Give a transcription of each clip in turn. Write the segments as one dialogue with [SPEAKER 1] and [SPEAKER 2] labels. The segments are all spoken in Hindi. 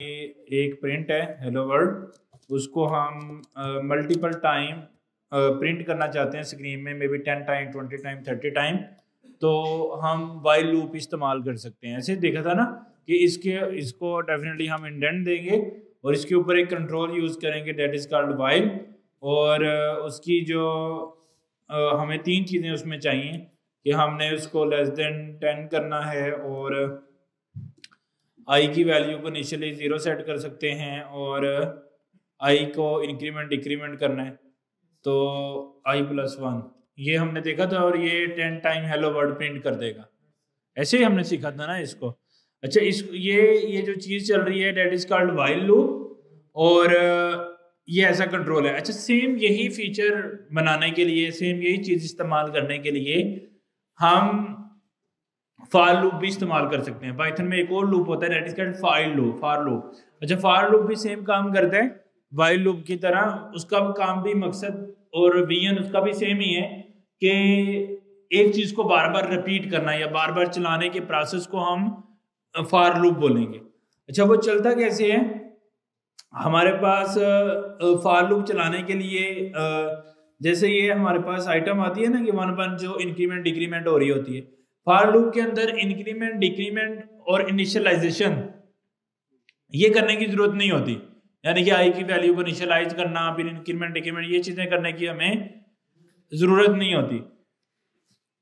[SPEAKER 1] एक प्रिंट है हेलो वर्ल्ड, उसको हम मल्टीपल टाइम प्रिंट करना चाहते हैं स्क्रीन में, may be 10 time, 20 time, 30 time, तो हम वाइल लूप इस्तेमाल कर सकते हैं। ऐसे देखा था ना कि इसको डेफिनेटली हम इंडेंट देंगे और इसके ऊपर एक कंट्रोल यूज़ करेंगे दैट इज़ कॉल्ड वाइल। और उसकी जो हमें 3 चीज़ें उसमें चाहिए कि हमने उसको लेस देन 10 करना है और आई की वैल्यू को इनिशियली 0 सेट कर सकते हैं और आई को इंक्रीमेंट डिक्रीमेंट करना है तो i+1 ये हमने देखा था और ये 10 टाइम हेलो वर्ड प्रिंट कर देगा। ऐसे ही हमने सीखा था ना इसको। अच्छा, ये जो चीज़ चल रही है that is called while loop और ये ऐसा कंट्रोल है। अच्छा, सेम यही फीचर बनाने के लिए, सेम यही चीज़ इस्तेमाल करने के लिए हम फार लूप भी इस्तेमाल कर सकते हैं। पाइथन में एक और लूप होता है that is called far loop. अच्छा, फार लूप भी सेम काम करता है वाइल लूप की तरह। उसका काम भी मकसद और विजन उसका भी सेम ही है कि एक चीज को बार बार रिपीट करना या बार बार चलाने के प्रोसेस को हम फार लूप बोलेंगे। अच्छा, वो चलता कैसे है? हमारे पास फार लूप चलाने के लिए जैसे ये हमारे पास आइटम आती है ना कि 1 जो इंक्रीमेंट डिक्रीमेंट हो रही होती है, फार लूप के अंदर इंक्रीमेंट डिक्रीमेंट और इनिशियलाइजेशन ये करने की जरूरत नहीं होती। यानी कि आई की वैल्यू को इनिशियलाइज करना, फिर इंक्रीमेंट डिक्रीमेंट, ये चीजें करने की हमें जरूरत नहीं होती,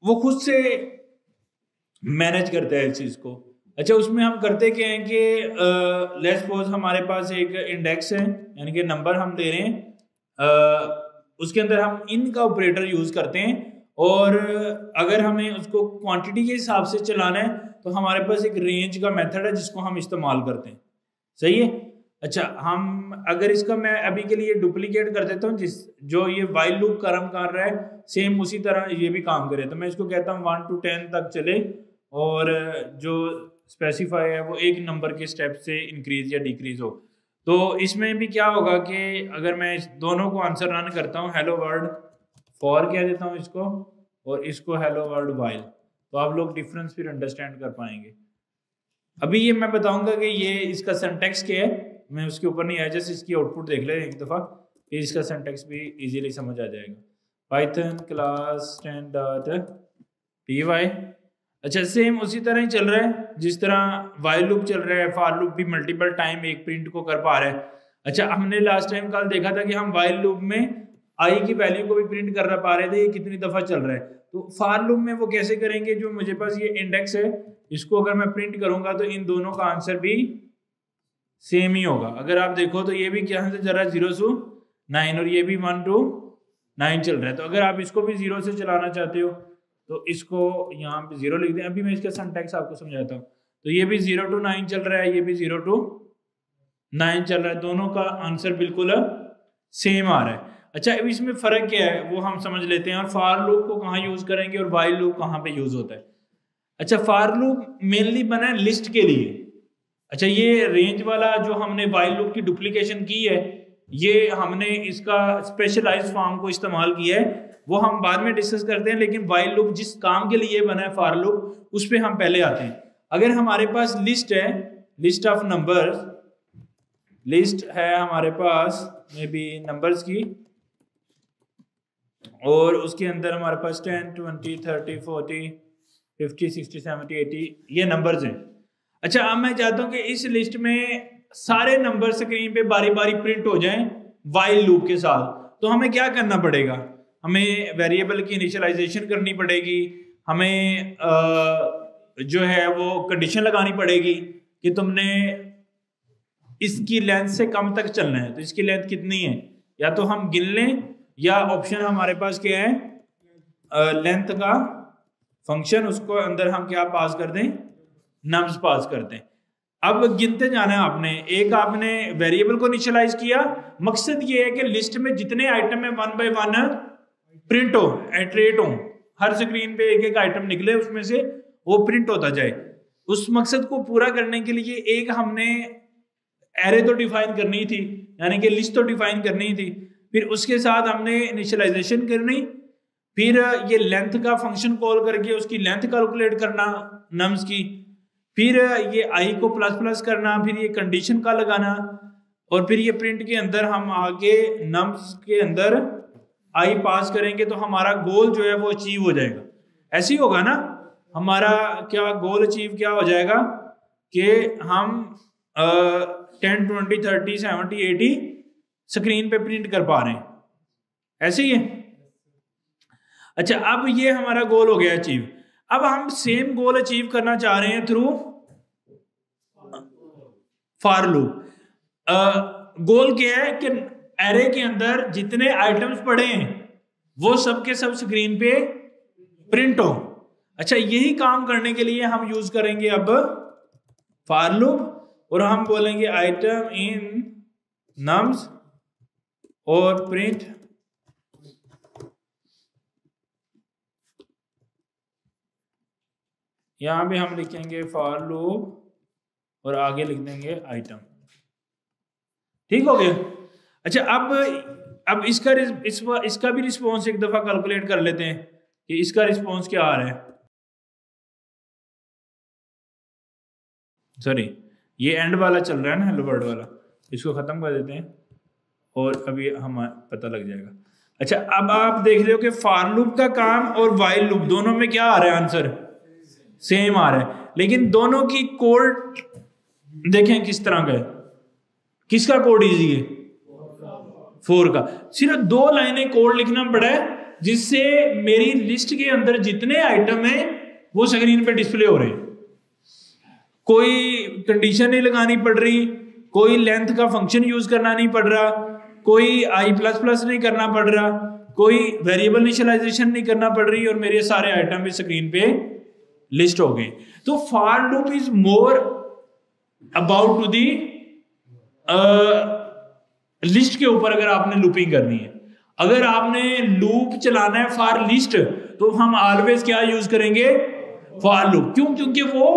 [SPEAKER 1] वो खुद से मैनेज करता है इस चीज को। अच्छा, उसमें हम करते क्या हैं कि लेट्स सपोज हमारे पास एक इंडेक्स है, यानी कि नंबर हम ले रहे हैं, उसके अंदर हम इन का ऑपरेटर यूज करते हैं और अगर हमें उसको क्वांटिटी के हिसाब से चलाना है तो हमारे पास एक रेंज का मेथड है जिसको हम इस्तेमाल करते हैं। सही है। अच्छा, हम अगर इसका मैं अभी के लिए डुप्लीकेट कर देता हूँ, जो ये वाइल लूप काम कर रहा है सेम उसी तरह ये भी काम करे, तो मैं इसको कहता हूँ 1 to 10 तक चले और जो स्पेसिफाई है वो एक नंबर के स्टेप से इंक्रीज या डिक्रीज हो। तो इसमें भी क्या होगा कि अगर मैं इस दोनों को आंसर रन करता हूँ, हेलो वर्ल्ड फॉर कह देता हूँ इसको और इसको हेलो वर्ल्ड वाइल, तो आप लोग डिफरेंस फिर अंडरस्टैंड कर पाएंगे। अभी ये मैं बताऊंगा कि ये इसका सिंटैक्स क्या है, मैं उसके ऊपर नहीं आया, जस्ट इसकी आउटपुट देख ले एक दफ़ा, कि इसका सिंटैक्स भी इजीली समझ आ जाएगा। Python class 10.py। अच्छा, सेम उसी तरह ही चल रहा है जिस तरह वाइल लूप चल रहा है, फार लूप भी मल्टीपल टाइम एक प्रिंट को कर पा रहा है। अच्छा, हमने लास्ट टाइम कल देखा था कि हम वाइल लूप में आई की वैल्यू को भी प्रिंट कर पा रहे थे, ये कितनी दफ़ा चल रहा है। तो फार लूप में वो कैसे करेंगे? जो मुझे पास ये इंडेक्स है, इसको अगर मैं प्रिंट करूंगा तो इन दोनों का आंसर भी सेम ही होगा। अगर आप देखो तो ये भी क्या से चल रहा है 0 to 9 और ये भी 1 to 9 चल रहा है। तो अगर आप इसको भी 0 से चलाना चाहते हो तो इसको यहाँ पे 0 लिख दें। अभी मैं इसका सिंटैक्स आपको समझाता हूँ। तो ये भी 0 to 9 चल रहा है, ये भी 0 to 9 चल रहा है, दोनों का आंसर बिल्कुल सेम आ रहा है। अच्छा, अब इसमें फर्क क्या है वो हम समझ लेते हैं और फार लूप को कहाँ यूज करेंगे और वाइल लूप कहाँ पे यूज होता है। अच्छा, फार लूप मेनली बना है लिस्ट के लिए। अच्छा, ये रेंज वाला जो हमने वाइल लूप की डुप्लीकेशन की है, ये हमने इसका स्पेशलाइज्ड फॉर्म को इस्तेमाल किया है, वो हम बाद में डिस्कस करते हैं। लेकिन वाइल लूप जिस काम के लिए बना है फार लूप, उस पर हम पहले आते हैं। अगर हमारे पास लिस्ट है, लिस्ट ऑफ नंबर्स, लिस्ट है हमारे पास मे बी नंबर्स की, और उसके अंदर हमारे पास 10, 20, 30, 40, 50, 60, 70, 80 ये नंबर्स हैं। अच्छा, अब मैं चाहता हूं कि इस लिस्ट में सारे नंबर स्क्रीन पे बारी बारी प्रिंट हो जाएं वाइल लूप के साथ। तो हमें क्या करना पड़ेगा? हमें वेरिएबल की इनिशियलाइजेशन करनी पड़ेगी, हमें जो है वो कंडीशन लगानी पड़ेगी कि तुमने इसकी लेंथ से कम तक चलना है। तो इसकी लेंथ कितनी है, या तो हम गिन लें या ऑप्शन हमारे पास क्या है, लेंथ का फंक्शन, उसको अंदर हम क्या पास कर दें, नम्स पास करते हैं। अब गिनते जाना है आपने, एक आपने वेरिएबल को इनिशियलाइज किया, मकसद ये है कि लिस्ट में जितने आइटम है 1 by 1 प्रिंट हो, एट्रेट हो, हर स्क्रीन पे एक एक आइटम निकले, उसमें से वो प्रिंट होता जाए। उस मकसद को पूरा करने के लिए एक हमने एरे तो डिफाइन करनी थी, यानी कि लिस्ट तो डिफाइन करनी थी, फिर उसके साथ हमने इनिशियलाइजेशन करनी, फिर ये लेंथ का फंक्शन कॉल करके उसकी लेंथ कैलकुलेट करना नम्स की, फिर ये आई को प्लस प्लस करना, फिर ये कंडीशन का लगाना, और फिर ये प्रिंट के अंदर हम आगे नम्स के अंदर आई पास करेंगे तो हमारा गोल जो है वो अचीव हो जाएगा। ऐसे ही होगा ना, हमारा क्या गोल अचीव क्या हो जाएगा कि हम 10, 20, 30, 70, 80 स्क्रीन पे प्रिंट कर पा रहे हैं। ऐसे ही है। अच्छा, अब ये हमारा गोल हो गया अचीव। अब हम सेम गोल अचीव करना चाह रहे हैं थ्रू फॉर लूप। गोल क्या है कि एरे के अंदर जितने आइटम्स पड़े हैं वो सब के सब स्क्रीन पे प्रिंट हो। अच्छा, यही काम करने के लिए हम यूज करेंगे अब फॉर लूप, और हम बोलेंगे आइटम इन नम्स और प्रिंट यहां पे हम लिखेंगे फॉर लूप और आगे लिख देंगे आइटम। ठीक हो गया। अच्छा, अब इसका भी रिस्पॉन्स एक दफा कैलकुलेट कर लेते हैं कि इसका रिस्पॉन्स क्या आ रहा है। सॉरी, ये एंड वाला चल रहा है ना, हेलो वर्ल्ड वाला, इसको खत्म कर देते हैं और अभी हमें पता लग जाएगा। अच्छा, अब आप देख रहे हो कि फॉर लूप का काम और वाइल लूप दोनों में क्या आ रहा है, आंसर सेम आ रहा है, लेकिन दोनों की कोड देखें किस तरह का है। किसका कोड इजी है? 4 का। सिर्फ 2 लाइनें कोड लिखना पड़ा है जिससे मेरी लिस्ट के अंदर जितने आइटम हैं वो स्क्रीन पे डिस्प्ले हो रहे हैं। कोई कंडीशन नहीं लगानी पड़ रही, कोई लेंथ का फंक्शन यूज करना नहीं पड़ रहा, कोई आई प्लस प्लस नहीं करना पड़ रहा, कोई वेरिएबल इनिशियलाइजेशन नहीं करना पड़ रही, और मेरे सारे आइटम भी स्क्रीन पे लिस्ट हो गए। तो for loop is more about to the list के ऊपर। अगर आपने लूपिंग करनी है, अगर आपने लूप चलाना है फॉर लिस्ट, तो हम ऑलवेज क्या यूज करेंगे? For loop. क्यों? क्योंकि वो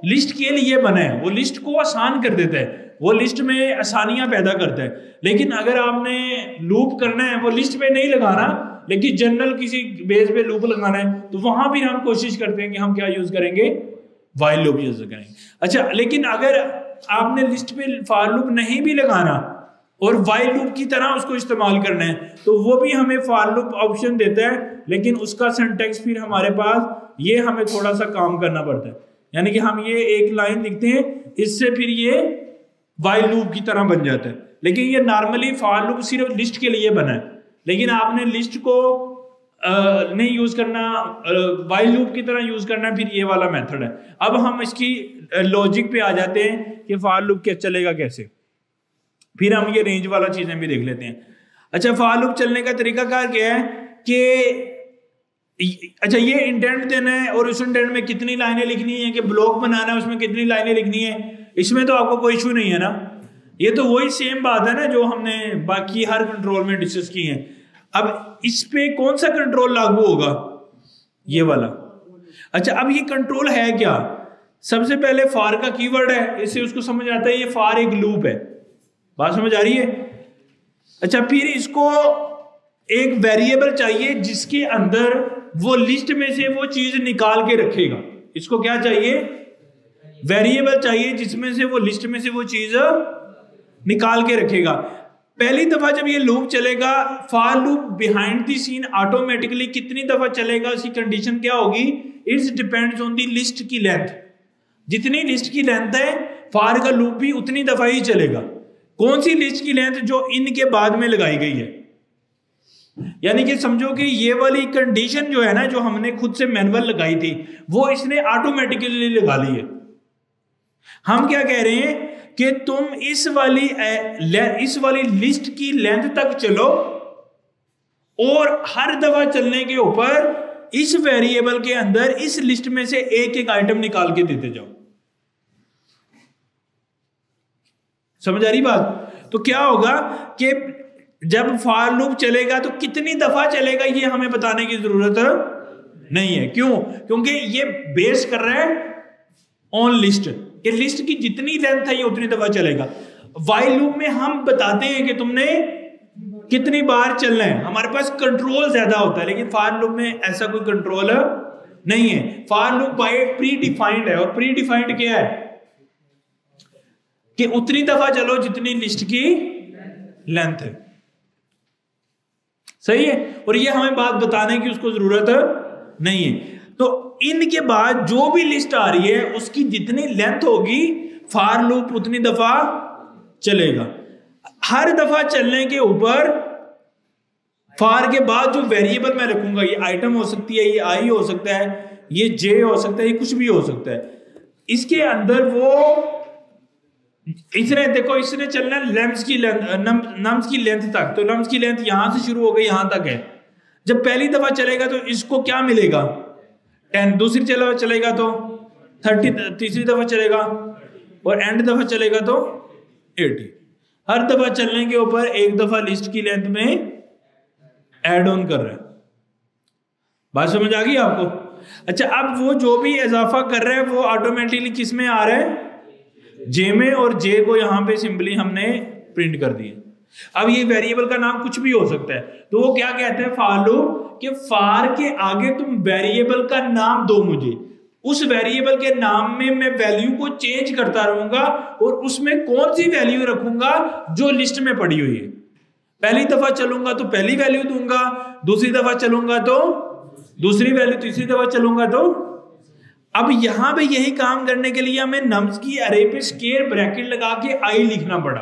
[SPEAKER 1] लिस्ट के लिए बना है, वो लिस्ट को आसान कर देता है, वो लिस्ट में आसानियां पैदा करता है। लेकिन अगर आपने लूप करना है, वो लिस्ट पे नहीं लगाना, लेकिन जनरल किसी बेस पे लूप लगाना है, तो वहां भी हम कोशिश करते हैं कि हम क्या यूज करेंगे? वाइल लूप यूज करेंगे। अच्छा, लेकिन अगर आपने लिस्ट पे फॉर लूप नहीं भी लगाना और वाइल लूप की तरह उसको इस्तेमाल करना है, तो वो भी हमें फॉर लूप ऑप्शन देता है, लेकिन उसका सिंटैक्स फिर हमारे पास ये हमें थोड़ा सा काम करना पड़ता है। यानी कि हम ये एक लाइन लिखते हैं, इससे फिर ये वाइल लूप की तरह बन जाता है। लेकिन ये नॉर्मली फॉर लूप सिर्फ लिस्ट के लिए बना है, लेकिन आपने लिस्ट को नहीं यूज करना, वाइल लूप की तरह यूज करना, फिर ये वाला मेथड है। अब हम इसकी लॉजिक पे आ जाते हैं कि फॉर लूप क्या चलेगा कैसे, फिर हम ये रेंज वाला चीजें भी देख लेते हैं। अच्छा, फॉर लूप चलने का तरीकाकार क्या है कि अच्छा, ये इंटेंट देना है और उस इंटेंट में कितनी लाइनें लिखनी है, कि ब्लॉक बनाना है उसमें कितनी लाइनें लिखनी है, इसमें तो आपको कोई इशू नहीं है ना। ये तो वही सेम बात है ना जो हमने बाकी हर कंट्रोल में डिस्कस की है। अब इस पे कौन सा कंट्रोल लागू होगा? ये वाला। अच्छा, अब ये कंट्रोल है क्या? सबसे पहले फॉर का कीवर्ड है, इससे उसको समझ आता है ये फॉर एक लूप है। बात समझ आ रही है? अच्छा, फिर इसको एक वेरिएबल चाहिए जिसके अंदर वो लिस्ट में से वो चीज निकाल के रखेगा। इसको क्या चाहिए? वेरिएबल चाहिए जिसमें से वो लिस्ट में से वो चीज निकाल के रखेगा। पहली दफा जब ये लूप चलेगा, for loop behind the scene automatically कितनी दफा चलेगा, उसकी कंडीशन क्या होगी? It's depends on the list की लेंथ। जितनी लिस्ट की लेंथ है, फॉर का लूप भी उतनी दफा ही चलेगा। कौन सी लिस्ट की लेंथ? जो इनके बाद में लगाई गई है। यानी कि समझो कि ये वाली कंडीशन जो है ना, जो हमने खुद से मैनुअल लगाई थी, वो इसने ऑटोमेटिकली लगा ली है। हम क्या कह रहे हैं कि तुम इस वाली लिस्ट की लेंथ तक चलो और हर दफा चलने के ऊपर इस वेरिएबल के अंदर इस लिस्ट में से एक एक आइटम निकाल के देते जाओ। समझ आ रही बात? तो क्या होगा कि जब फॉर लूप चलेगा तो कितनी दफा चलेगा ये हमें बताने की जरूरत नहीं है। क्यों? क्योंकि ये बेस कर रहा है ऑन लिस्ट, कि लिस्ट की जितनी लेंथ है ये उतनी दफा चलेगा। वाइल लूप में हम बताते हैं कि तुमने कितनी बार चलना है, हमारे पास कंट्रोल ज्यादा होता है, लेकिन फॉर लूप में ऐसा कोई कंट्रोल नहीं है। For loop by pre defined है, और प्री डिफाइंड क्या है कि उतनी दफा चलो जितनी लिस्ट की लेंथ है। सही है, और ये हमें बात बताने की उसको जरूरत नहीं है। तो इनके बाद जो भी लिस्ट आ रही है उसकी जितनी लेंथ होगी फॉर लूप उतनी दफा चलेगा। हर दफा चलने के ऊपर फॉर के बाद जो वेरिएबल मैं रखूंगा, ये आइटम हो सकती है, ये आई हो सकता है, ये जे हो सकता है, ये कुछ भी हो सकता है, इसके अंदर वो इसने देखो इसने चलना लेम्स की लेंथ नम्स की लेंथ तक। तो लम्स की लेंथ यहां से शुरू हो गई यहां तक है। जब पहली दफा चलेगा तो इसको क्या मिलेगा 10, दूसरी दफा चलेगा तो 30, तीसरी दफा चलेगा, और एंड दफा चलेगा तो 80। हर दफा चलने के ऊपर एक दफा लिस्ट की लेंथ में ऐड ऑन कर रहा है। बात समझ आ गई आपको? अच्छा, अब वो जो भी इजाफा कर रहा है वो ऑटोमेटिकली किस में आ रहा है, जे में, और जे को यहां पे सिंपली हमने प्रिंट कर दिया। अब ये वेरिएबल का नाम कुछ भी हो सकता है, तो वो क्या कहते हैं फॉर लूप कि फॉर के आगे तुम वेरिएबल का नाम दो मुझे, उस वेरिएबल के नाम में मैं वैल्यू को चेंज करता रहूंगा और उसमें कौन सी वैल्यू रखूंगा जो लिस्ट में पड़ी हुई है। पहली दफा चलूंगा तो पहली वैल्यू दूंगा, दूसरी दफा चलूंगा तो दूसरी वैल्यू, तीसरी दफा चलूंगा तो। अब यहां पे यही काम करने के लिए हमें नम्स की अरे पे स्क्वायर ब्रैकेट लगा के आई लिखना पड़ा।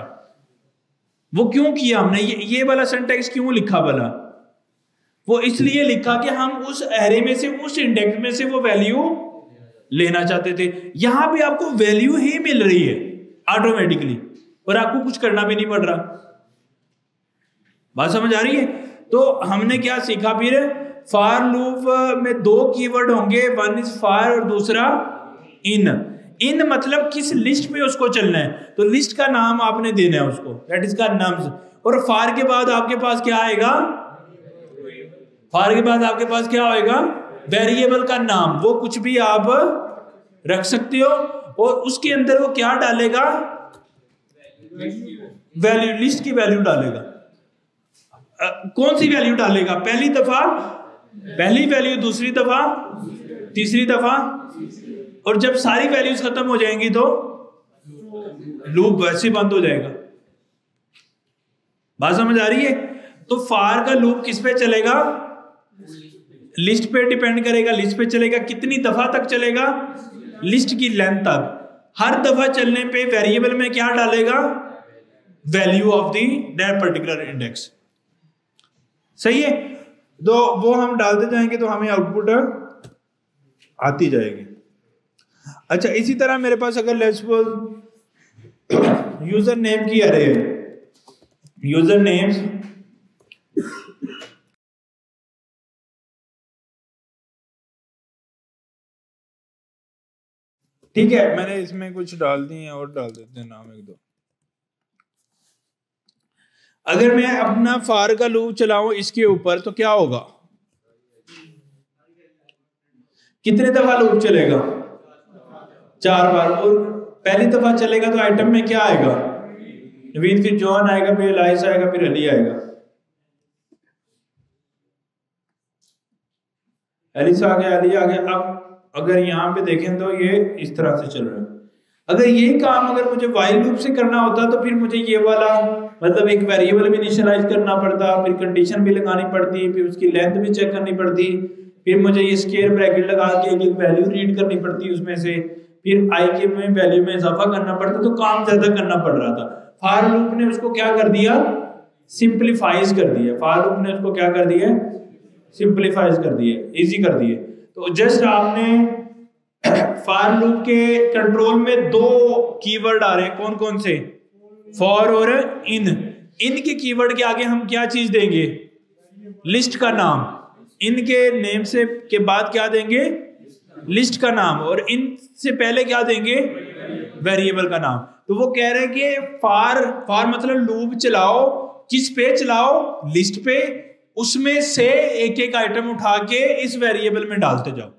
[SPEAKER 1] वो क्यों किया हमने, ये वाला सिंटैक्स क्यों लिखा भला? वो इसलिए लिखा कि हम उस एरे में से, उस इंडेक्स में से वो वैल्यू लेना चाहते थे। यहां पे आपको वैल्यू ही मिल रही है ऑटोमेटिकली और आपको कुछ करना भी नहीं पड़ रहा। बात समझ आ रही है? तो हमने क्या सीखा फिर, फॉर लूप में दो कीवर्ड होंगे, वन इज फॉर और दूसरा इन। इन मतलब किस लिस्ट पे उसको चलना है, तो लिस्ट का नाम आपने देना है उसको, दैट इज का नम्स। और फॉर के बाद आपके पास क्या आएगा, फॉर के बाद आपके पास क्या आएगा, वेरिएबल का नाम। वो कुछ भी आप रख सकते हो और उसके अंदर वो क्या डालेगा, वैल्यू, लिस्ट की वैल्यू डालेगा। कौन सी वैल्यू डालेगा, पहली दफा पहली वैल्यू, दूसरी दफा तीसरी दफा, और जब सारी वैल्यूज खत्म हो जाएंगी तो लूप वैसे बंद हो जाएगा। बात समझ आ रही है? तो फॉर का लूप किस पे चलेगा, लिस्ट पे डिपेंड करेगा। लिस्ट पे चलेगा, कितनी दफा तक चलेगा, लिस्ट की लेंथ तक। हर दफा चलने पे वेरिएबल में क्या डालेगा, value of the that particular index. सही है? तो वो हम डालते जाएंगे तो हमें आउटपुट आती जाएगी। अच्छा, इसी तरह मेरे पास अगर लेट्स सपोज यूजर नेम की अरे है, यूजर नेम्स, ठीक है, मैंने इसमें कुछ डाल दिए और डाल देते हैं नाम एक दो। अगर मैं अपना फॉर का लूप चलाऊं इसके ऊपर तो क्या होगा, कितने दफा लूप चलेगा, 4 बार। और पहली दफा चलेगा तो आइटम में क्या आएगा, नवीन, फिर जॉन आएगा, फिर एलाइस आएगा, फिर अली आएगा। एलिस आ गया, अली आ गया। अब अगर यहां पे देखें तो ये इस तरह से चल रहा है। अगर ये काम अगर मुझे वाइल लूप से करना होता तो फिर मुझे ये वाला मतलब एक वेरिएबल भी इनिशियलाइज करना पड़ता, फिर कंडीशन भी लगानी पड़ती, फिर उसकी लेंथ भी चेक करनी पड़ती, फिर मुझे ये स्क्वायर ब्रैकेट लगा के एक वैल्यू रीड करनी पड़ती उसमें से, फिर आई के में वैल्यू में इजाफा करना पड़ता, तो काम ज्यादा करना पड़ रहा था। फॉर लूप ने उसको क्या कर दिया, सिंप्लीफाइज कर दिया। फॉर लूप ने उसको क्या कर दिया, सिंप्लीफाइज कर दिया, इजी कर दिए। तो जस्ट आपने फॉर लूप के कंट्रोल में दो कीवर्ड आ रहे हैं, कौन कौन से, फॉर और इन। इन के कीवर्ड के आगे हम क्या चीज देंगे, लिस्ट का नाम। इन के नेम से के बाद क्या देंगे, लिस्ट का नाम, और इन से पहले क्या देंगे, वेरिएबल का नाम। तो वो कह रहे हैं कि फॉर मतलब लूप चलाओ, किस पे चलाओ, लिस्ट पे, उसमें से एक एक आइटम उठा के इस वेरिएबल में डालते जाओ।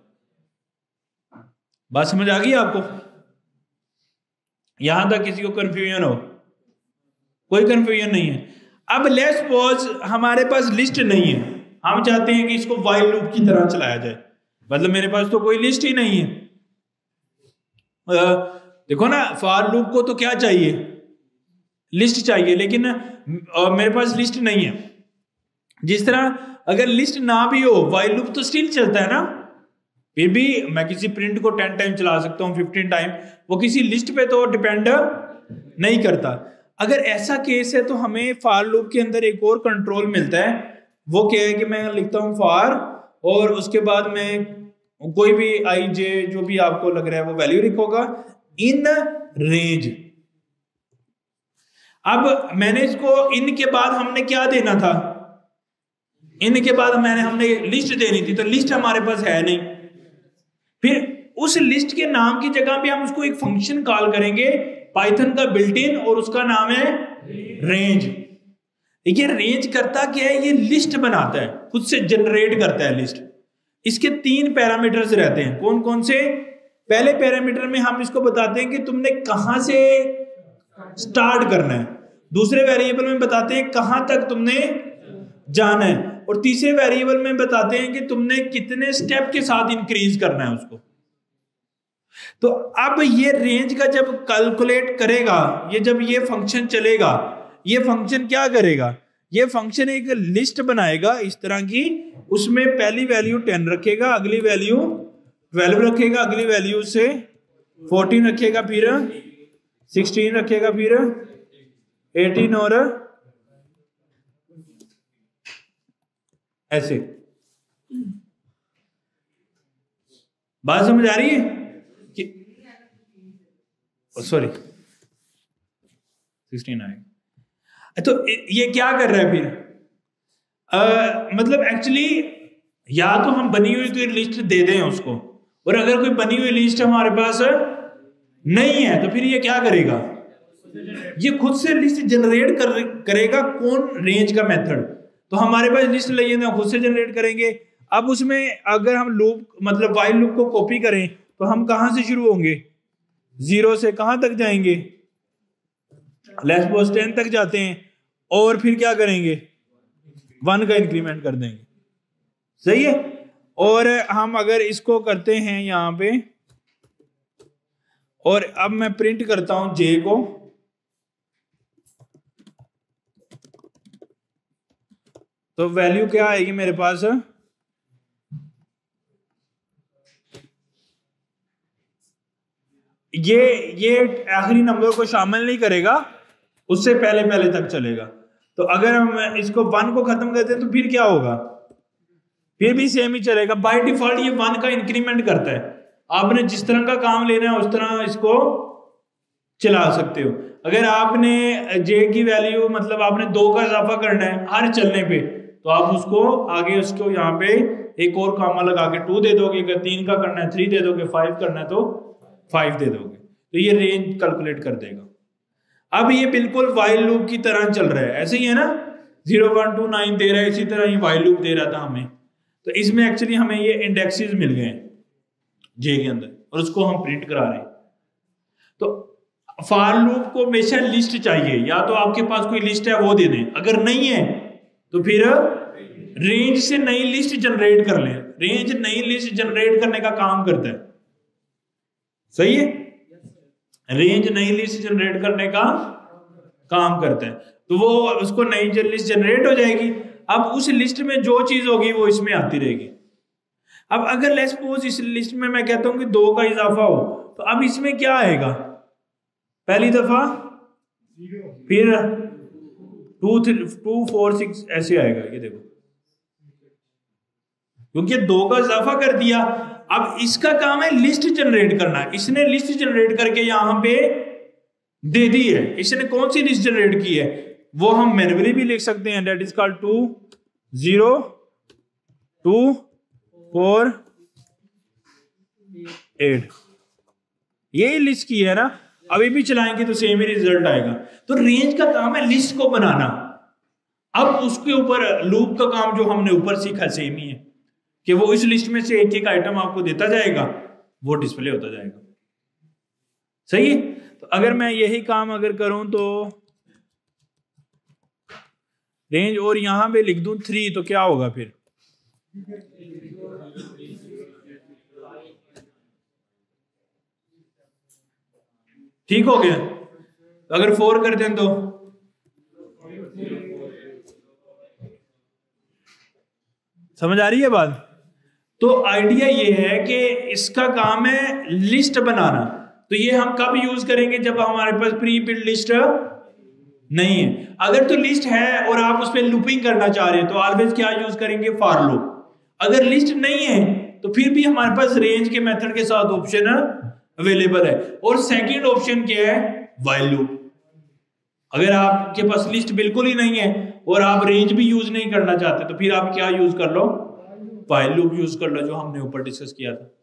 [SPEAKER 1] बात समझ आ गई आपको? यहां तक किसी को कंफ्यूजन हो? कोई कंफ्यूजन नहीं है। अब लेट्स सपोज हमारे पास लिस्ट नहीं है, हम चाहते हैं कि इसको व्हाइल लूप की तरह चलाया जाए। मतलब मेरे पास तो कोई लिस्ट ही नहीं है। देखो ना, फॉर लूप को तो क्या चाहिए, लिस्ट चाहिए, लेकिन मेरे पास लिस्ट नहीं है। जिस तरह अगर लिस्ट ना भी हो व्हाइल लूप तो स्टिल चलता है ना, फिर भी मैं किसी प्रिंट को 10 टाइम चला सकता हूं, 15 टाइम, वो किसी लिस्ट पे तो डिपेंड नहीं करता। अगर ऐसा केस है तो हमें फॉर लूप के अंदर एक और कंट्रोल मिलता है, वो क्या है कि मैं लिखता हूं फॉर, और उसके बाद मैं कोई भी आई जे जो भी आपको लग रहा है वो वैल्यू लिखोगा इन रेंज। अब मैंने इसको इन के बाद हमने क्या देना था, इन के बाद हमने लिस्ट देनी थी, तो लिस्ट हमारे पास है नहीं। फिर उस लिस्ट के नाम की जगह पे हम उसको एक फंक्शन कॉल करेंगे पाइथन का बिल्ट इन, और उसका नाम है रेंज। ये रेंज करता क्या है, ये लिस्ट बनाता है, खुद से जनरेट करता है लिस्ट। इसके 3 पैरामीटर्स रहते हैं। कौन कौन से? पहले पैरामीटर में हम इसको बताते हैं कि तुमने कहां से स्टार्ट करना है, दूसरे वेरिएबल में बताते हैं कहां तक तुमने जाना है, और तीसरे वेरिएबल में बताते हैं कि तुमने कितने स्टेप के साथ इंक्रीज करना है उसको। तो अब ये रेंज का जब कैलकुलेट करेगा, ये जब ये फंक्शन चलेगा, ये फंक्शन क्या करेगा, ये फंक्शन एक लिस्ट बनाएगा इस तरह की, उसमें पहली वैल्यू 10 रखेगा, अगली वैल्यू 12 रखेगा, अगली वैल्यू से 14 रखेगा, फिर 16 रखेगा, फिर 18 और ऐसे। बात समझ आ रही है कि सॉरी 16 आएगा। तो ये क्या कर रहा है फिर? मतलब एक्चुअली या तो हम बनी हुई कोई लिस्ट दे दें उसको, और अगर कोई बनी हुई लिस्ट हमारे पास नहीं है तो फिर ये क्या करेगा, ये खुद से लिस्ट जनरेट करेगा। कौन? रेंज का मेथड। तो हमारे पास लिस्ट ले लेना, खुद से जनरेट करेंगे। अब उसमें अगर हम लूप मतलब व्हाइल लूप को कॉपी करें तो हम कहां से शुरू होंगे, 0 से कहां तक जाएंगे, लेस सपोज 10 तक जाते हैं, और फिर क्या करेंगे, 1 का इंक्रीमेंट कर देंगे। सही है। और हम अगर इसको करते हैं यहां पे, और अब मैं प्रिंट करता हूं जे को, तो वैल्यू क्या आएगी मेरे पास, ये आखिरी नंबर को शामिल नहीं करेगा, उससे पहले पहले तक चलेगा। तो अगर हम इसको 1 को खत्म करते हैं तो फिर क्या होगा, फिर भी सेम ही चलेगा। बाय डिफॉल्ट ये 1 का इंक्रीमेंट करता है। आपने जिस तरह का काम लेना है उस तरह इसको चला सकते हो। अगर आपने जे की वैल्यू मतलब आपने 2 का इजाफा करना है हर चलने पे, तो आप उसको आगे उसको यहाँ पे एक और कामा लगा के 2 दे दोगे। अगर 3 का करना है 3 दे दोगे, 5 करना है तो 5 दे दोगे, तो ये रेंज कैलकुलेट कर देगा। अब ये बिल्कुल व्हाइल लूप की तरह चल रहा है, ऐसे ही है ना, 0 1 2 9 दे रहा है, इसी तरह ये व्हाइल लूप दे रहा था हमें। तो इसमें एक्चुअली हमें ये इंडेक्सेस मिल गए जे के अंदर, और उसको हम प्रिंट करा रहे हैं। तो फॉर लूप को हमेशा लिस्ट चाहिए, या तो आपके पास कोई लिस्ट है वो दे दें, अगर नहीं है तो फिर रेंज से नई लिस्ट जनरेट कर लें। रेंज नई लिस्ट जनरेट करने का काम करता है। सही है, रेंज नई लिस्ट जनरेट करने का काम करता है। तो वो उसको नई लिस्ट जनरेट हो जाएगी। अब उस लिस्ट में जो चीज होगी वो इसमें आती रहेगी। अब अगर लेट्स सपोज इस लिस्ट में मैं कहता हूं कि 2 का इजाफा हो, तो अब इसमें क्या आएगा, पहली दफा, फिर 2 2 4 6 ऐसे आएगा। ये देखो, क्योंकि 2 का इजाफा कर दिया। अब इसका काम है लिस्ट जनरेट करना। इसने लिस्ट जनरेट करके यहां पे दे दी है। इसने कौन सी लिस्ट जनरेट की है वो हम मैन्युअली भी लिख सकते हैं। That is called 2 0 2 4 8। यही लिस्ट की है ना, अभी भी चलाएंगे तो सेम ही रिजल्ट आएगा। तो रेंज का काम है लिस्ट को बनाना। अब उसके ऊपर लूप का काम जो हमने ऊपर सीखा सेम ही है कि वो इस लिस्ट में से एक एक आइटम आपको देता जाएगा, वो डिस्प्ले होता जाएगा। सही है। तो अगर मैं यही काम अगर करूं तो रेंज और यहां पे लिख दूं 3, तो क्या होगा फिर, ठीक हो गया। अगर 4 कर दें तो समझ आ रही है बात। तो आइडिया ये है कि इसका काम है लिस्ट बनाना। तो ये हम कब यूज करेंगे? जब हमारे पास प्री बिल्ड लिस्ट नहीं है। अगर तो लिस्ट है और आप उस पर लूपिंग करना चाह रहे हैं तो ऑलवेज क्या यूज करेंगे? For loop. अगर लिस्ट नहीं है तो फिर भी हमारे पास रेंज के मेथड के साथ ऑप्शन अवेलेबल है। और सेकंड ऑप्शन क्या है? While loop. अगर आपके पास लिस्ट बिल्कुल ही नहीं है और आप रेंज भी यूज नहीं करना चाहते तो फिर आप क्या यूज कर लो? व्हाइल लूप यूज कर लो, जो हमने ऊपर डिस्कस किया था।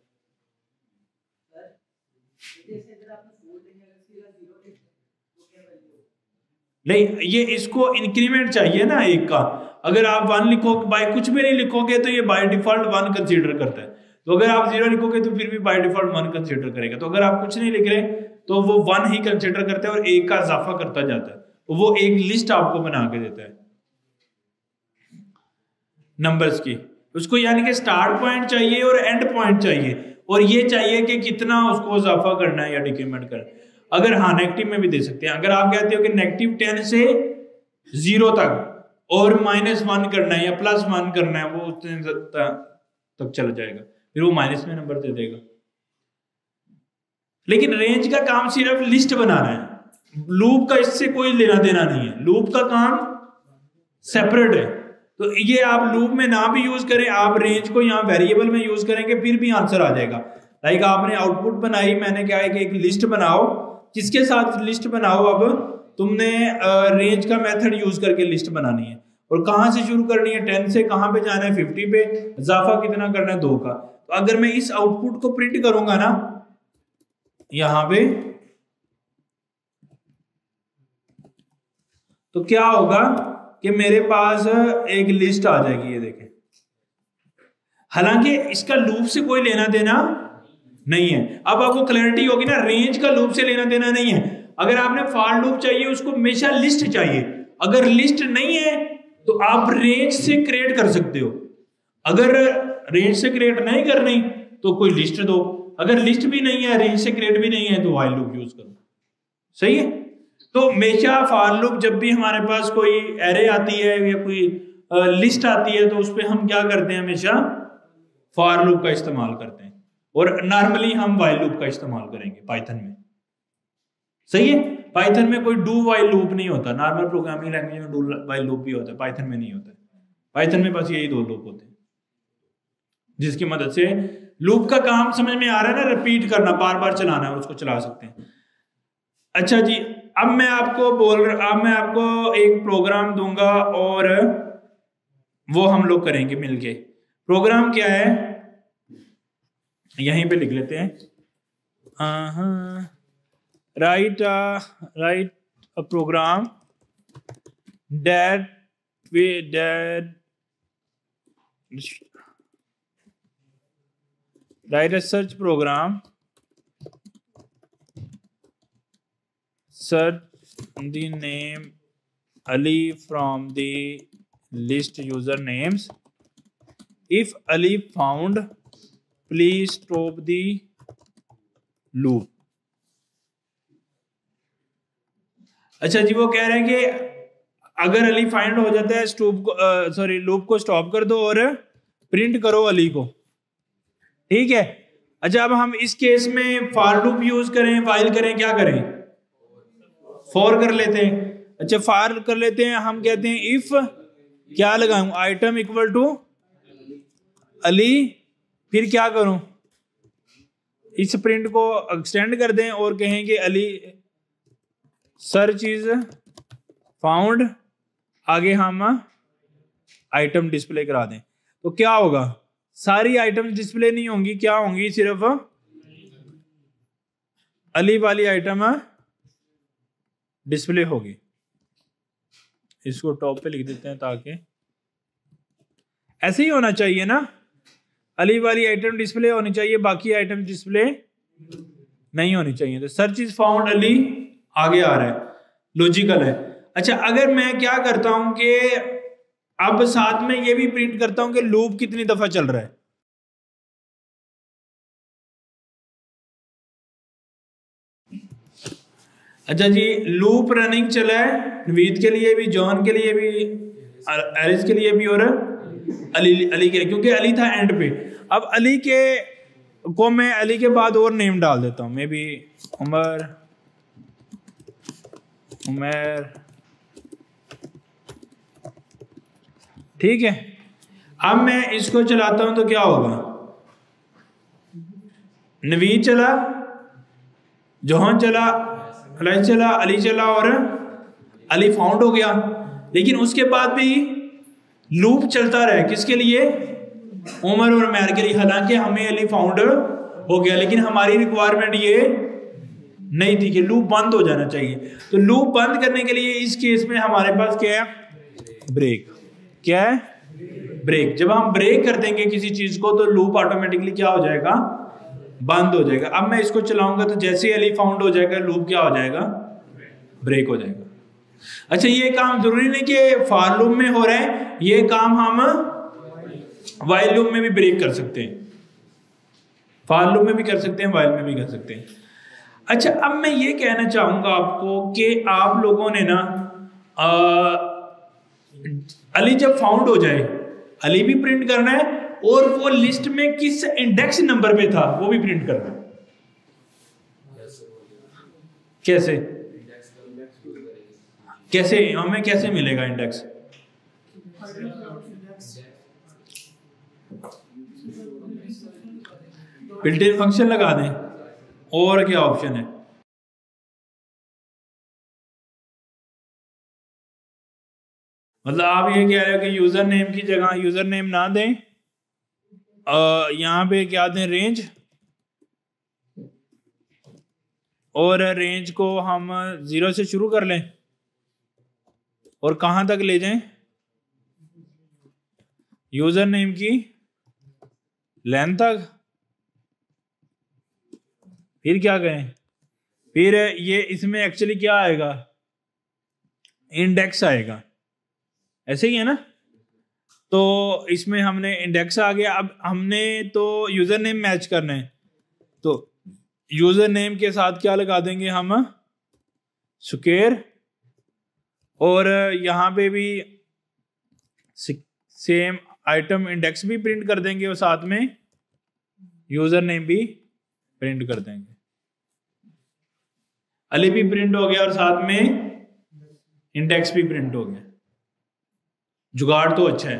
[SPEAKER 1] नहीं, ये इसको इंक्रीमेंट चाहिए ना एक का। अगर आप 1 लिखो, बाय कुछ भी नहीं लिखोगे तो ये बाय डिफॉल्ट 1 कंसीडर करता है। तो अगर आप 0 लिखोगे तो फिर भी बाय डिफॉल्ट 1 कंसीडर करेगा। तो अगर आप कुछ नहीं लिख रहे तो वो 1 ही कंसीडर करता है और एक का इजाफा करता जाता है। तो वो एक लिस्ट आपको बना के देता है नंबर्स की। उसको यानी कि स्टार्ट पॉइंट चाहिए और एंड पॉइंट चाहिए, और ये चाहिए कि कितना उसको इजाफा करना है या डिक्रीमेंट करना है। अगर हाँ, नेगेटिव में भी दे सकते हैं। अगर आप कहते हो कि -10 से 0 तक और -1 करना है या +1 करना है, वो उतने तक चला जाएगा, फिर वो माइनस में नंबर दे देगा। लेकिन रेंज का काम सिर्फ लिस्ट बनाना है, लूप का इससे कोई लेना देना नहीं है। लूप का काम सेपरेट है। तो ये आप लूप में ना भी यूज करें, आप रेंज को यहाँ वेरिएबल में यूज करेंगे फिर भी आंसर आ जाएगा। लाइक आपने आउटपुट बनाई, मैंने क्या है कि एक लिस्ट बनाओ। किसके साथ लिस्ट बनाओ? अब तुमने रेंज का मेथड यूज करके लिस्ट बनानी है। और कहां से शुरू करनी है? 10 से। कहां पे जाना है? 50 पे। इजाफा कितना करना है? 2 का। तो अगर मैं इस आउटपुट को प्रिंट करूंगा ना यहां पे, तो क्या होगा कि मेरे पास एक लिस्ट आ जाएगी, ये देखें। हालांकि इसका लूप से कोई लेना देना नहीं है। अब आपको क्लैरिटी होगी ना, रेंज का लूप से लेना देना नहीं है। अगर आपने फॉर लूप चाहिए, उसको हमेशा लिस्ट चाहिए। अगर लिस्ट नहीं है तो आप रेंज से क्रिएट कर सकते हो। अगर रेंज से क्रिएट नहीं करनी तो कोई लिस्ट दो। अगर लिस्ट भी नहीं है, रेंज से क्रिएट भी नहीं है, तो व्हाइल लूप यूज करो। सही है। तो हमेशा फॉर लूप, जब भी हमारे पास कोई एरे आती है या कोई लिस्ट आती है, तो उस पर हम क्या करते हैं? हमेशा फॉर लूप का इस्तेमाल करते हैं। और नॉर्मली हम व्हाइल लूप का इस्तेमाल करेंगे पाइथन में। सही है। पाइथन में कोई डू व्हाइल लूप नहीं होता। नॉर्मल प्रोग्रामिंग लैंग्वेज में डू व्हाइल लूप भी होता है, पाइथन में नहीं होता है। पाइथन में बस यही 2 लूप होते हैं, जिसकी मदद से लूप का काम समझ में आ रहा है ना, रिपीट करना, बार बार चलाना है, उसको चला सकते हैं। अच्छा जी, अब मैं आपको एक प्रोग्राम दूंगा और वो हम लोग करेंगे मिलके। प्रोग्राम क्या है यहीं पे लिख लेते हैं। Write a program write a search program, search the name Ali from the list usernames. If Ali found, please stop the loop. अच्छा जी, वो कह रहे हैं कि अगर अली फाइंड हो जाता है, लूप को स्टॉप कर दो और प्रिंट करो अली को। ठीक है। अच्छा, अब हम इस केस में फॉर लूप यूज करें, व्हाइल करें, क्या करें? फॉर कर लेते हैं। अच्छा, फॉर कर लेते हैं। हम कहते हैं इफ क्या लगाऊं? Item equal to Ali. फिर क्या करूं? इस प्रिंट को एक्सटेंड कर दें और कहेंगे अली सर्च इज फाउंड। आगे हम आइटम डिस्प्ले करा दें। तो क्या होगा? सारी आइटम्स डिस्प्ले नहीं होंगी, क्या होंगी? सिर्फ अली वाली आइटम डिस्प्ले होगी। इसको टॉप पे लिख देते हैं ताकि ऐसे ही होना चाहिए ना। अली वाली आइटम डिस्प्ले होनी चाहिए, बाकी आइटम डिस्प्ले नहीं होनी चाहिए। तो सर्च इज फाउंड अली आगे आ रहा है, लॉजिकल है। अच्छा, अगर मैं क्या करता हूं कि अब साथ में ये भी प्रिंट करता हूं कि लूप कितनी दफा चल रहा है। अच्छा जी, लूप रनिंग चला है नवीद के लिए भी, जॉन के लिए भी, एरिस के लिए भी और अली के लिए, क्योंकि अली था एंड पे। अब अली के को मैं अली के बाद और नेम डाल देता हूँ, मे बी उमर, उमर, ठीक है। अब मैं इसको चलाता हूं तो क्या होगा, नवीद चला, जोहन चला, अली चला, अली चला और अली फाउंड हो गया। लेकिन उसके बाद भी लूप चलता रहा, किसके लिए, उमर और उमैर के लिए। हालांकि हमें अली फाउंड हो गया, लेकिन हमारी रिक्वायरमेंट ये नहीं थी कि लूप बंद हो जाना चाहिए। तो लूप बंद करने के लिए इस केस में हमारे पास क्या है, ब्रेक। क्या है, ब्रेक। जब हम ब्रेक कर देंगे किसी चीज को तो लूप ऑटोमेटिकली क्या हो जाएगा, बंद हो जाएगा। अब मैं इसको चलाऊंगा तो जैसे ही अली फाउंड हो जाएगा लूप क्या हो जाएगा, ब्रेक हो जाएगा। अच्छा, ये काम जरूरी नहीं कि फॉर लूप में हो रहा है, ये काम हम व्हाइल लूप में भी ब्रेक कर सकते हैं, फॉर लूप में भी कर सकते हैं, व्हाइल में भी कर सकते हैं। अच्छा, अब मैं ये कहना चाहूंगा आपको कि आप लोगों ने ना अली जब फाउंड हो जाए, अली भी प्रिंट करना है और वो लिस्ट में किस इंडेक्स नंबर पे था वो भी प्रिंट करना है। कैसे कैसे हमें कैसे मिलेगा इंडेक्स, बिल्ट इन फंक्शन लगा दें, और क्या ऑप्शन है, मतलब आप ये कह रहे हो कि यूजर नेम की जगह यूजर नेम ना दें, यहां पे क्या दें, रेंज, और रेंज को हम 0 से शुरू कर लें और कहां तक ले जाएं, यूजर नेम की लेंथ तक। फिर क्या करें, फिर ये इसमें एक्चुअली क्या आएगा, इंडेक्स आएगा, ऐसे ही है ना। तो इसमें हमने इंडेक्स आ गया। अब हमने तो यूजर नेम मैच करना है, तो यूजर नेम के साथ क्या लगा देंगे हम, स्क्वायर, और यहां पे भी सेम आइटम इंडेक्स भी प्रिंट कर देंगे और साथ में यूजर नेम भी प्रिंट कर देंगे। अली भी प्रिंट हो गया और साथ में इंडेक्स भी प्रिंट हो गया। जुगाड़ तो अच्छा है,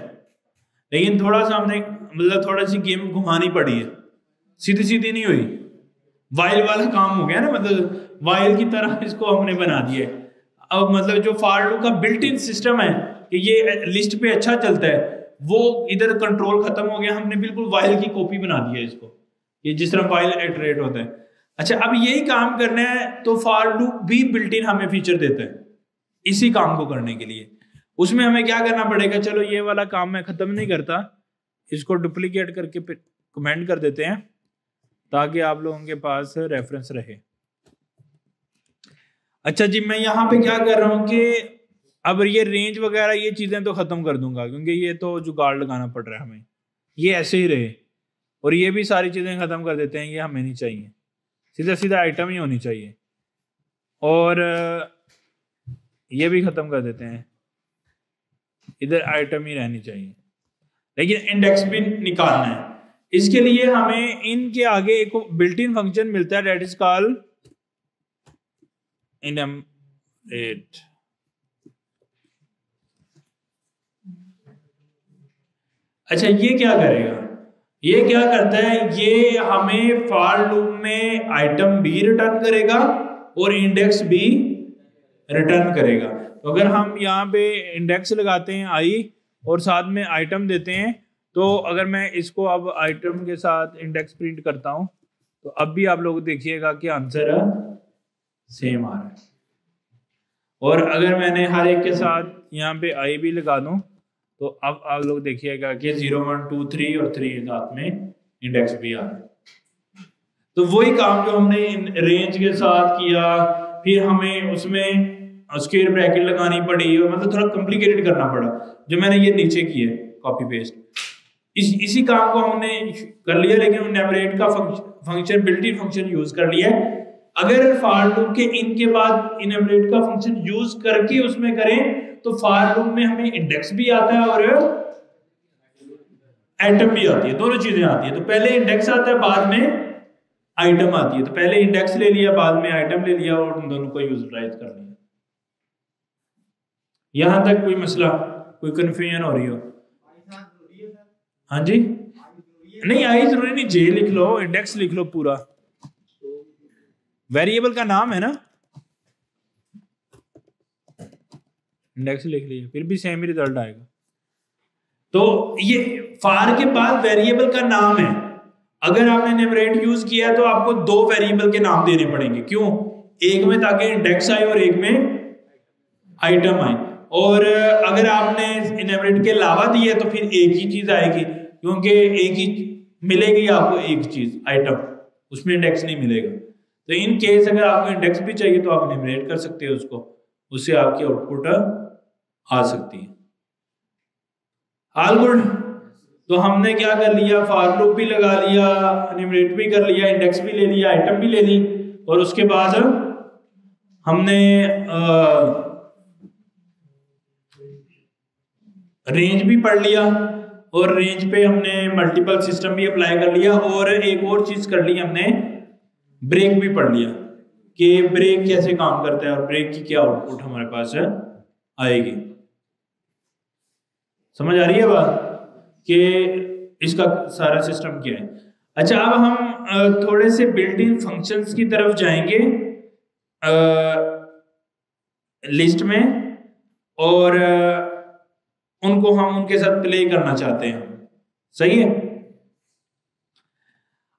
[SPEAKER 1] लेकिन थोड़ा सा हमने मतलब थोड़ा सी गेम घुमानी पड़ी है, सीधी सीधी नहीं हुई। वाइल वाला काम हो गया ना, मतलब वाइल की तरह इसको हमने बना दिया है। अब मतलब जो फॉर लूप का बिल्ट इन सिस्टम है कि ये लिस्ट पे अच्छा चलता है, वो इधर कंट्रोल खत्म हो गया, हमने बिल्कुल वाइल की कॉपी बना दी है इसको, ये जिस तरह वाइल इटरेट होता है। अच्छा, अब यही काम करना है तो फॉर लूप भी बिल्ट इन हमें फीचर देता है इसी काम को करने के लिए। उसमें हमें क्या करना पड़ेगा, चलो ये वाला काम मैं खत्म नहीं करता, इसको डुप्लीकेट करके कमेंट कर देते हैं ताकि आप लोगों के पास रेफरेंस रहे। अच्छा जी, मैं यहाँ पे क्या कर रहा हूँ कि अब ये रेंज वगैरह ये चीजें तो खत्म कर दूंगा, क्योंकि ये तो जुगाड़ लगाना पड़ रहा है हमें, ये ऐसे ही रहे। और ये भी सारी चीजें खत्म कर देते हैं, ये हमें नहीं चाहिए, सीधा सीधा आइटम ही होनी चाहिए। और ये भी खत्म कर देते हैं, इधर आइटम ही रहनी चाहिए, लेकिन इंडेक्स भी निकालना है। इसके लिए हमें इनके आगे एक बिल्ट इन फंक्शन मिलता है, दैट इज कॉल्ड इनमरेट। अच्छा, ये क्या करेगा, ये क्या करता है, ये हमें फॉर लूप में आइटम भी रिटर्न करेगा और इंडेक्स भी रिटर्न करेगा। तो अगर हम यहाँ पे इंडेक्स लगाते हैं आई और साथ में आइटम देते हैं, तो अगर मैं इसको अब आइटम के साथ इंडेक्स प्रिंट करता हूं तो अब भी आप लोग देखिएगा कि आंसर सेम आ रहा है। और अगर मैंने हर एक के साथ यहाँ पे आई भी लगा दूं तो अब आप लोग देखिएगा कि 0 1 2 3 और 3 साथ में इंडेक्स भी आ रहा है। तो वही काम जो हमने रेंज के साथ किया, फिर हमें उसमें स्क्वायर ब्रैकेट लगानी पड़ी, मतलब थोड़ा कॉम्प्लिकेटेड करना पड़ा, जो मैंने ये नीचे किया है कॉपी पेस्ट। इसी काम को हमने कर लिया, लेकिन नेमरेट का function built in function use कर लिया है अगर फार लूप के इन के बाद इनएमरेट का फंक्शन यूज करके उसमें करें तो फार लूप में हमें इंडेक्स भी आता है और आइटम भी आती है, दोनों चीजें आती है। तो पहले इंडेक्स आता है, बाद में आइटम आती है। तो पहले इंडेक्स ले लिया, बाद में आइटम ले लिया और उन दोनों को यूटिलाइज कर लिया। यहां तक कोई मसला, कोई कंफ्यूजन हो रही हो? हाँ जी, नहीं आई जरूरी नहीं, जे लिख लो, इंडेक्स लिख लो पूरा, वेरिएबल का नाम है ना, इंडेक्स लिख लिया फिर भी सेम ही रिजल्ट आएगा। तो ये फार के बाद वेरिएबल का नाम है। अगर आपने न्यूमरेट यूज किया तो आपको दो वेरिएबल के नाम देने पड़ेंगे। क्यों? एक में ताकि इंडेक्स आए और एक में आइटम आए। और अगर आपने न्यूमरेट के अलावा दिया तो फिर एक ही चीज आएगी, क्योंकि एक ही मिलेगी आपको, एक चीज आइटम, उसमें इंडेक्स नहीं मिलेगा। तो इन केस अगर आपको इंडेक्स भी चाहिए तो आप न्यूमरेट कर सकते हो उसको, उससे आपकी आउटपुट आ सकती है। All good. तो हमने क्या कर लिया, फॉर लूप भी लगा लिया, न्यूमरेट भी कर लिया, इंडेक्स भी ले लिया, आइटम भी ले ली, और उसके बाद हमने रेंज भी पढ़ लिया, और रेंज पे हमने मल्टीपल सिस्टम भी अप्लाई कर लिया, और एक और चीज कर ली हमने, ब्रेक भी पढ़ लिया कि ब्रेक कैसे काम करता है और ब्रेक की क्या आउटपुट हमारे पास आएगी। समझ आ रही है बात कि इसका सारा सिस्टम क्या है? अच्छा, अब हम थोड़े से बिल्ट इन फंक्शंस की तरफ जाएंगे लिस्ट में, और उनको हम उनके साथ प्ले करना चाहते हैं। सही है?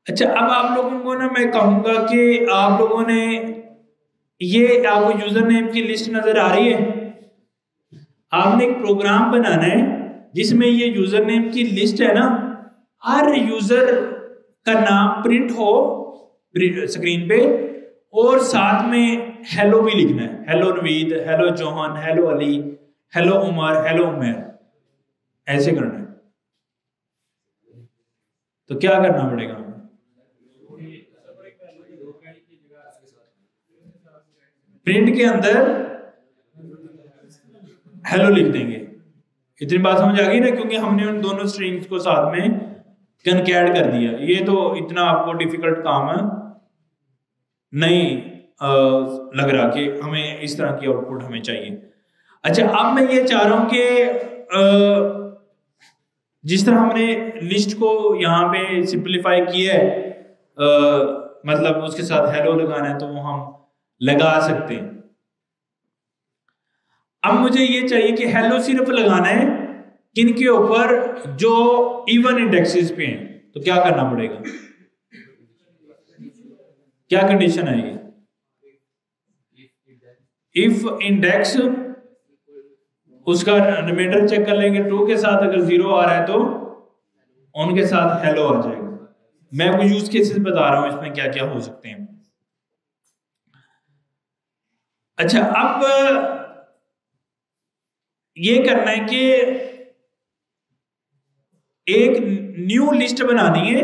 [SPEAKER 1] अच्छा, अब आप लोगों को ना मैं कहूंगा कि आप लोगों ने, ये आपको यूजर नेम की लिस्ट नजर आ रही है? आपने एक प्रोग्राम बनाना है जिसमें ये यूजर नेम की लिस्ट है ना, हर यूजर का नाम प्रिंट हो स्क्रीन पे, और साथ में हेलो भी लिखना है। Hello Naveed, hello John, hello Ali, hello Umar, hello Umar, ऐसे करना है। तो क्या करना पड़ेगा? प्रिंट के अंदर हेलो लिख देंगे। इतनी बात समझ आ गई ना, क्योंकि हमने उन दोनों स्ट्रिंग्स को साथ में कनकैड कर दिया। ये तो इतना आपको डिफिकल्ट काम है नहीं लग रहा कि हमें इस तरह की आउटपुट हमें चाहिए। अच्छा, अब मैं ये चाह रहा हूं कि जिस तरह हमने लिस्ट को यहाँ पे सिंप्लीफाई किया है, मतलब उसके साथ हेलो लगाना है तो वो हम लगा सकते हैं। अब मुझे ये चाहिए कि हेलो सिर्फ लगाना है किन के ऊपर, जो इवन इंडेक्सेस पे हैं। तो क्या करना पड़ेगा? क्या कंडीशन आएगी? इफ इंडेक्स, उसका रिमाइंडर चेक कर लेंगे 2 के साथ, अगर 0 आ रहा है तो उनके साथ हेलो आ जाएगा। मैं आपको यूज केसेस बता रहा हूं इसमें क्या क्या हो सकते हैं। अच्छा, अब ये करना है कि एक न्यू लिस्ट बनानी है।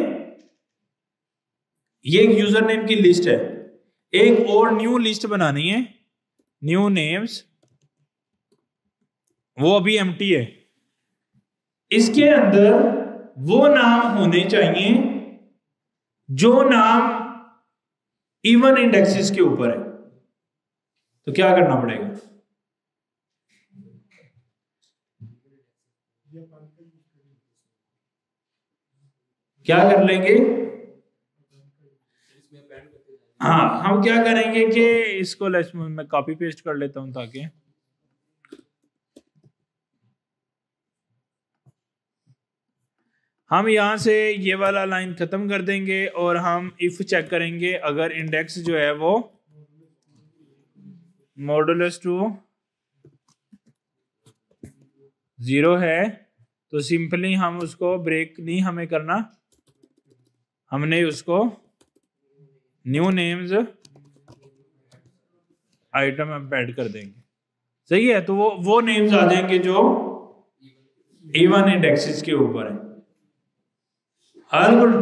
[SPEAKER 1] ये एक यूजर नेम की लिस्ट है, एक और न्यू लिस्ट बनानी है, न्यू नेम्स, वो अभी एम्प्टी है। इसके अंदर वो नाम होने चाहिए जो नाम इवन इंडेक्सेस के ऊपर है। तो क्या करना पड़ेगा? क्या कर लेंगे? हाँ, हम क्या करेंगे कि इसको मैं कॉपी पेस्ट कर लेता हूं, ताकि हम यहां से ये वाला लाइन खत्म कर देंगे और हम इफ चेक करेंगे। अगर इंडेक्स जो है वो मॉडुलस टू 0 है तो सिंपली हम उसको ब्रेक नहीं हमें करना, हमने उसको न्यू नेम्स आइटम ऐड कर देंगे। सही है? तो वो नेम्स आ जाएंगे जो इवन इंडेक्सेस के ऊपर है। All good.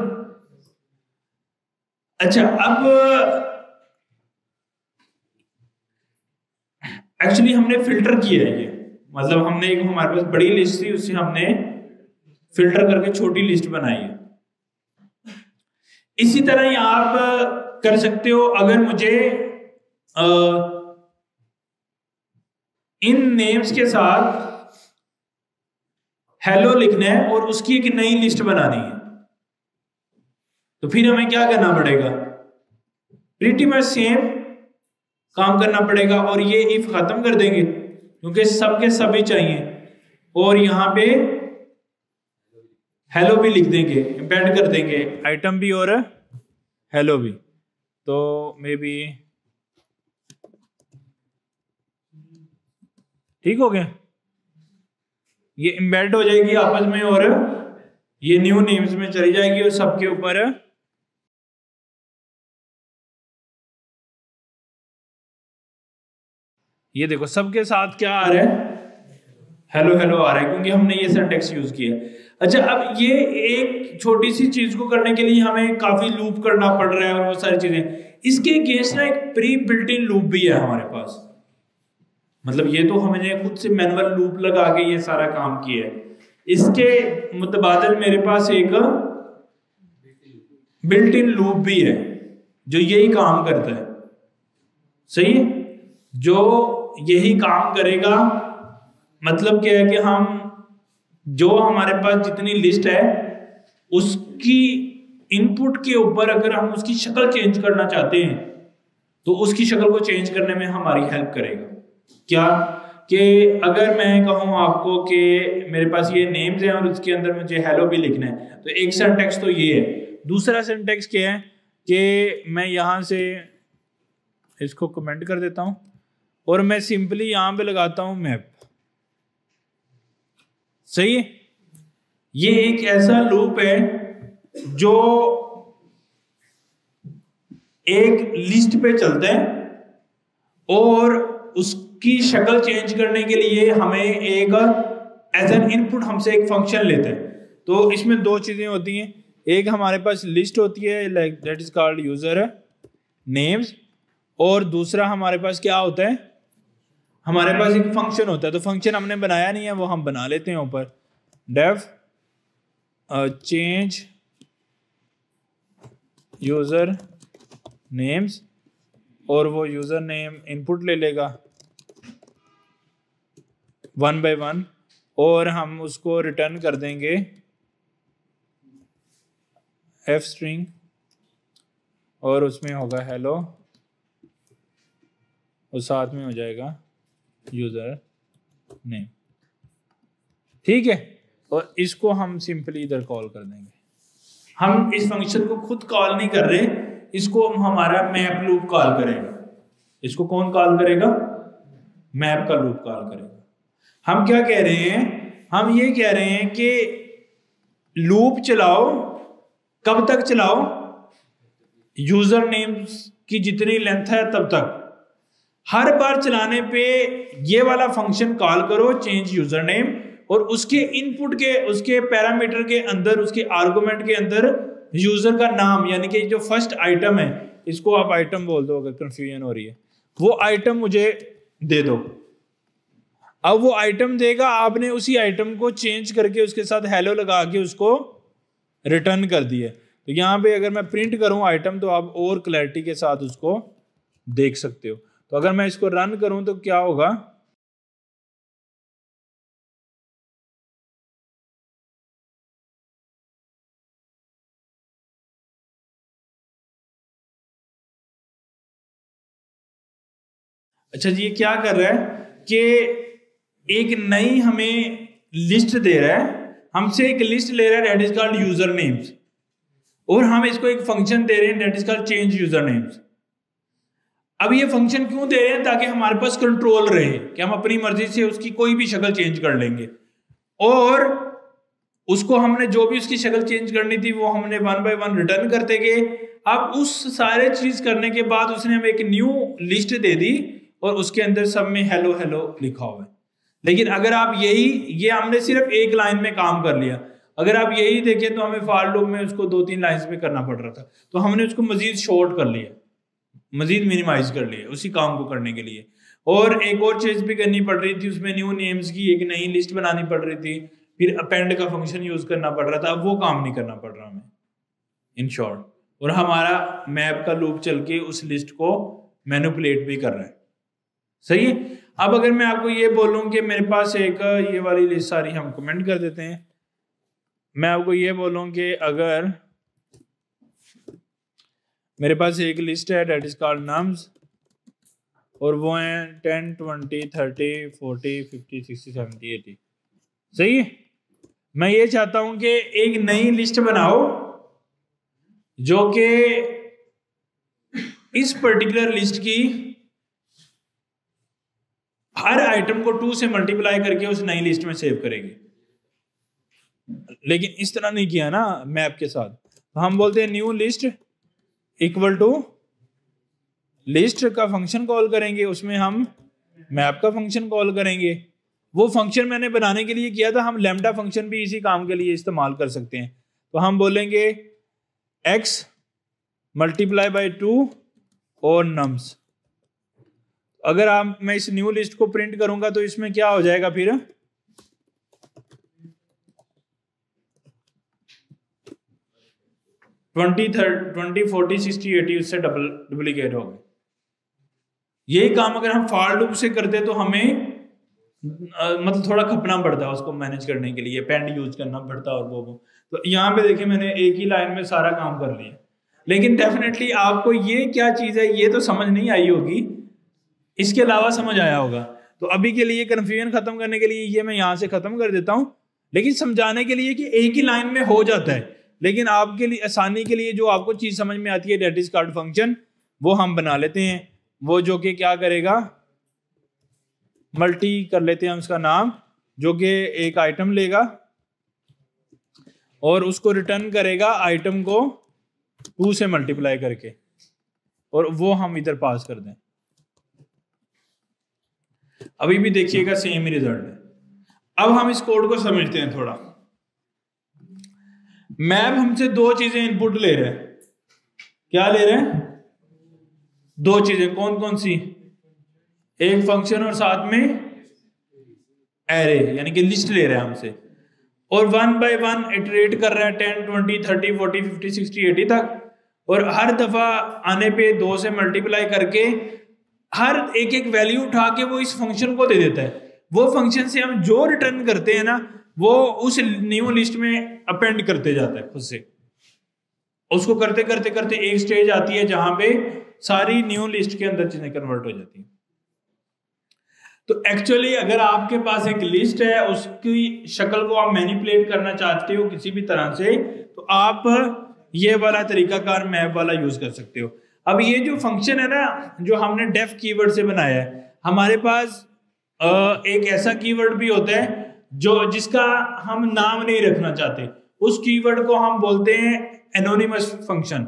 [SPEAKER 1] अच्छा, अब एक्चुअली हमने फिल्टर किया है ये, मतलब हमने एक हमारे पास बड़ी लिस्ट थी, उससे हमने फिल्टर करके छोटी लिस्ट बनाई है। इसी तरह ये आप कर सकते हो, अगर मुझे इन नेम्स के साथ हेलो लिखना है और उसकी एक नई लिस्ट बनानी है, तो फिर हमें क्या करना पड़ेगा, प्रीटी मच सेम काम करना पड़ेगा। और ये इफ खत्म कर देंगे क्योंकि सबके सभी चाहिए, और यहां पे हेलो भी लिख देंगे, एम्बेड कर देंगे आइटम भी और हेलो भी। तो मे बी ठीक हो गया, ये एम्बेड हो जाएगी आपस में और ये न्यू नेम्स में चली जाएगी और सबके ऊपर ये देखो सबके साथ क्या आ रहा है, हेलो हेलो आ रहा है, क्योंकि हमने ये सिंटैक्स यूज किया। अच्छा, अब ये एक छोटी सी चीज को करने के लिए हमें काफी लूप करना पड़ रहा है और वो सारी चीजें। इसके अगेंस्ट ना एक प्री बिल्ट इन लूप भी है हमारे पास, मतलब ये तो हमने खुद से मैनुअल लूप लगा के ये सारा काम किया है। इसके मुतबादिल मेरे पास एक बिल्ट इन लूप भी है जो यही काम करता है, सही है, जो यही काम करेगा। मतलब क्या है कि हम जो हमारे पास जितनी लिस्ट है उसकी इनपुट के ऊपर अगर हम उसकी शक्ल चेंज करना चाहते हैं तो उसकी शक्ल को चेंज करने में हमारी हेल्प करेगा। क्या कि अगर मैं कहूं आपको कि मेरे पास ये नेम्स हैं और उसके अंदर मुझे हेलो भी लिखना है, तो एक सिंटैक्स तो ये है। दूसरा सिंटैक्स क्या है कि मैं यहां से इसको कमेंट कर देता हूं और मैं सिंपली यहां पे लगाता हूं मैप, सही है। ये एक ऐसा लूप है जो एक लिस्ट पे चलता है और उसकी शक्ल चेंज करने के लिए हमें एक एज एन इनपुट हमसे एक फंक्शन लेते हैं। तो इसमें दो चीजें होती हैं, एक हमारे पास लिस्ट होती है like that is called user names, और दूसरा हमारे पास क्या होता है, हमारे पास एक फंक्शन होता है। तो फंक्शन हमने बनाया नहीं है, वो हम बना लेते हैं ऊपर, डेफ चेंज यूजर नेम्स, और वो यूजर नेम इनपुट ले लेगा 1 by 1 और हम उसको रिटर्न कर देंगे एफ स्ट्रिंग और उसमें होगा हेलो और साथ में हो जाएगा यूजर नेम, ठीक है। और इसको हम सिंपली इधर कॉल कर देंगे। हम इस फंक्शन को खुद कॉल नहीं कर रहे, इसको हम हमारा मैप लूप कॉल करेगा। इसको कौन कॉल करेगा, मैप का लूप कॉल करेगा। हम क्या कह रहे हैं, हम ये कह रहे हैं कि लूप चलाओ, कब तक चलाओ, यूजर नेम्स की जितनी लेंथ है तब तक। हर बार चलाने पे ये वाला फंक्शन कॉल करो चेंज यूजर नेम, और उसके इनपुट के उसके पैरामीटर के अंदर उसके आर्गुमेंट के अंदर यूजर का नाम, यानी कि जो फर्स्ट आइटम है, इसको आप आइटम बोल दो अगर कंफ्यूजन हो रही है, वो आइटम मुझे दे दो। अब वो आइटम देगा, आपने उसी आइटम को चेंज करके उसके साथ हेलो लगा के उसको रिटर्न कर दिया। तो यहाँ पे अगर मैं प्रिंट करूँ आइटम, तो आप और क्लैरिटी के साथ उसको देख सकते हो। तो अगर मैं इसको रन करूं तो क्या होगा, अच्छा जी, ये क्या कर रहा है कि एक नई हमें लिस्ट दे रहा है, हमसे एक लिस्ट ले रहा है that is called user names, और हम इसको एक फंक्शन दे रहे हैं that is called change user names. अब ये फंक्शन क्यों दे रहे हैं, ताकि हमारे पास कंट्रोल रहे कि हम अपनी मर्जी से उसकी कोई भी शक्ल चेंज कर लेंगे, और उसको हमने जो भी उसकी शक्ल चेंज करनी थी वो हमने 1 by 1 रिटर्न करते गए। अब उस सारे चीज करने के बाद उसने हमें एक न्यू लिस्ट दे दी और उसके अंदर सब में हेलो हेलो लिखा हुआ है। लेकिन अगर आप ये हमने सिर्फ एक लाइन में काम कर लिया, अगर आप यही देखें तो हमें फॉर लूप में उसको 2-3 लाइन्स में करना पड़ रहा था, तो हमने उसको मजीद शॉर्ट कर लिया, मजीद मिनिमाइज कर लिया उसी काम को करने के लिए। और एक और चीज भी करनी पड़ रही थी, उसमें न्यू नेम्स की एक नई लिस्ट बनानी पड़ रही थी, फिर अपेंड का फंक्शन यूज करना पड़ रहा था। अब वो काम नहीं करना पड़ रहा हमें इन शॉर्ट, और हमारा मैप का लूप चल के उस लिस्ट को मैनिपुलेट भी कर रहा है। सही है। अब अगर मैं आपको ये बोलूं कि मेरे पास एक ये वाली लिस्ट सारी हम कमेंट कर देते हैं, मैं आपको ये बोलूं कि अगर मेरे पास एक लिस्ट है डेट इज कॉल्ड नम्स, और वो है 10 20 30 40 50 60 70 80। सही है। मैं ये चाहता हूं कि एक नई लिस्ट बनाओ जो कि इस पर्टिकुलर लिस्ट की हर आइटम को 2 से मल्टीप्लाई करके उस नई लिस्ट में सेव करेगी। लेकिन इस तरह नहीं किया ना मैप के साथ, तो हम बोलते हैं new list equal to list का फंक्शन कॉल करेंगे, उसमें हम मैप का फंक्शन कॉल करेंगे। वो फंक्शन मैंने बनाने के लिए किया था, हम लैम्डा फंक्शन भी इसी काम के लिए इस्तेमाल कर सकते हैं। तो हम बोलेंगे x मल्टीप्लाई बाई 2 और नम्स। अगर मैं इस न्यू लिस्ट को प्रिंट करूंगा तो इसमें क्या हो जाएगा, फिर 20 40 60 80 उससे डुप्लीकेट हो गए। यही काम अगर हम फॉर लूप से करते तो हमें मतलब थोड़ा खपना पड़ता है उसको मैनेज करने के लिए, पेंड यूज करना पड़ता और वो। तो यहाँ पे देखिए मैंने एक ही लाइन में सारा काम कर लिया। लेकिन डेफिनेटली आपको ये क्या चीज है ये तो समझ नहीं आई होगी, इसके अलावा समझ आया होगा। तो अभी के लिए कंफ्यूजन खत्म करने के लिए ये मैं यहाँ से खत्म कर देता हूँ, लेकिन समझाने के लिए कि एक ही लाइन में हो जाता है। लेकिन आपके लिए आसानी के लिए जो आपको चीज समझ में आती है डेट इज कॉल्ड फंक्शन, वो हम बना लेते हैं। वो जो कि क्या करेगा, मल्टी कर लेते हैं उसका नाम, जो कि एक आइटम लेगा और उसको रिटर्न करेगा आइटम को 2 से मल्टीप्लाई करके, और वो हम इधर पास कर दें। अभी भी देखिएगा सेम ही रिजल्ट है। अब हम इस कोड को समझते हैं थोड़ा। मैप हमसे 2 चीजें इनपुट ले रहे हैं। क्या ले रहे हैं? 2 चीजें। कौन कौन सी? एक फंक्शन और साथ में एरे, यानी कि लिस्ट ले रहा है हमसे, और 1 बाय 1 इटरेट कर रहा है 10 20 30 40 50 60 80 तक, और हर दफा आने पे 2 से मल्टीप्लाई करके हर एक एक वैल्यू उठा के वो इस फंक्शन को दे देता है। वो फंक्शन से हम जो रिटर्न करते हैं ना, वो उस न्यू लिस्ट में अपेंड करते जाता है खुद से। उसको करते करते करते एक स्टेज आती है जहां पे सारी न्यू लिस्ट के अंदर चीजें कन्वर्ट हो जाती हैं। तो एक्चुअली अगर आपके पास एक लिस्ट है, उसकी शक्ल को आप मैनिपुलेट करना चाहते हो किसी भी तरह से, तो आप ये वाला तरीकाकार मैप वाला यूज कर सकते हो। अब ये जो फंक्शन है ना, जो हमने डेफ कीवर्ड से बनाया है, हमारे पास एक ऐसा कीवर्ड भी होता है जो जिसका हम नाम नहीं रखना चाहते। उस कीवर्ड को हम बोलते हैं एनोनिमस फंक्शन,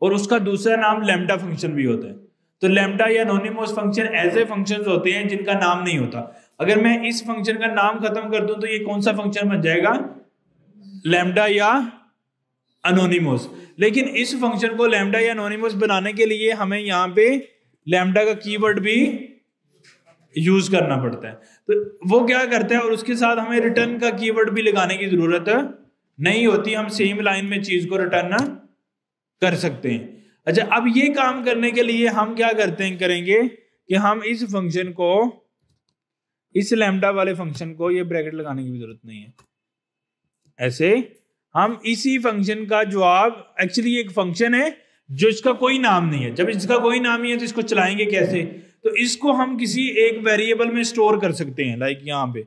[SPEAKER 1] और उसका दूसरा नाम लैम्डा फंक्शन भी होता है। तो लैम्डा या एनोनिमस फंक्शन ऐसे फंक्शंस होते हैं जिनका नाम नहीं होता। अगर मैं इस फंक्शन का नाम खत्म कर दूं तो ये कौन सा फंक्शन बन जाएगा? लैम्डा या एनोनिमस। लेकिन इस फंक्शन को लैम्डा या एनोनिमस बनाने के लिए हमें यहाँ पे लैम्डा का कीवर्ड भी यूज करना पड़ता है। तो वो क्या करता है, और उसके साथ हमें रिटर्न का कीवर्ड भी लगाने की जरूरत नहीं होती, हम सेम लाइन में चीज को रिटर्न कर सकते हैं। अच्छा, अब ये काम करने के लिए हम क्या करेंगे कि हम इस फंक्शन को, इस लैम्डा वाले फंक्शन को, ये ब्रैकेट लगाने की भी जरूरत नहीं है, ऐसे हम इसी फंक्शन का जवाब, एक्चुअली एक फंक्शन है जो इसका कोई नाम नहीं है। जब इसका कोई नाम नहीं है तो इसको चलाएंगे कैसे? तो इसको हम किसी एक वेरिएबल में स्टोर कर सकते हैं, लाइक यहाँ पे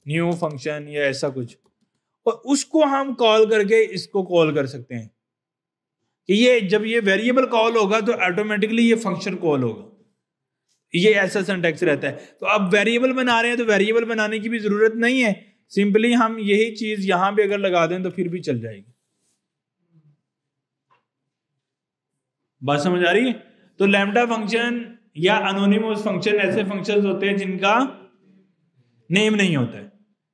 [SPEAKER 1] न्यू फंक्शन या ऐसा कुछ, और उसको हम कॉल करके इसको कॉल कर सकते हैं कि ये जब ये वेरिएबल कॉल होगा तो ऑटोमेटिकली ये फंक्शन कॉल होगा। ये ऐसा सिंटैक्स रहता है। तो अब वेरिएबल बना रहे हैं तो वेरिएबल बनाने की भी जरूरत नहीं है, सिंपली हम यही चीज यहां पे अगर लगा दें तो फिर भी चल जाएगी। बात समझ आ रही है? तो लैम्डा फंक्शन या एनोनिमस फंक्शन ऐसे फंक्शंस होते हैं जिनका नेम नहीं होता है,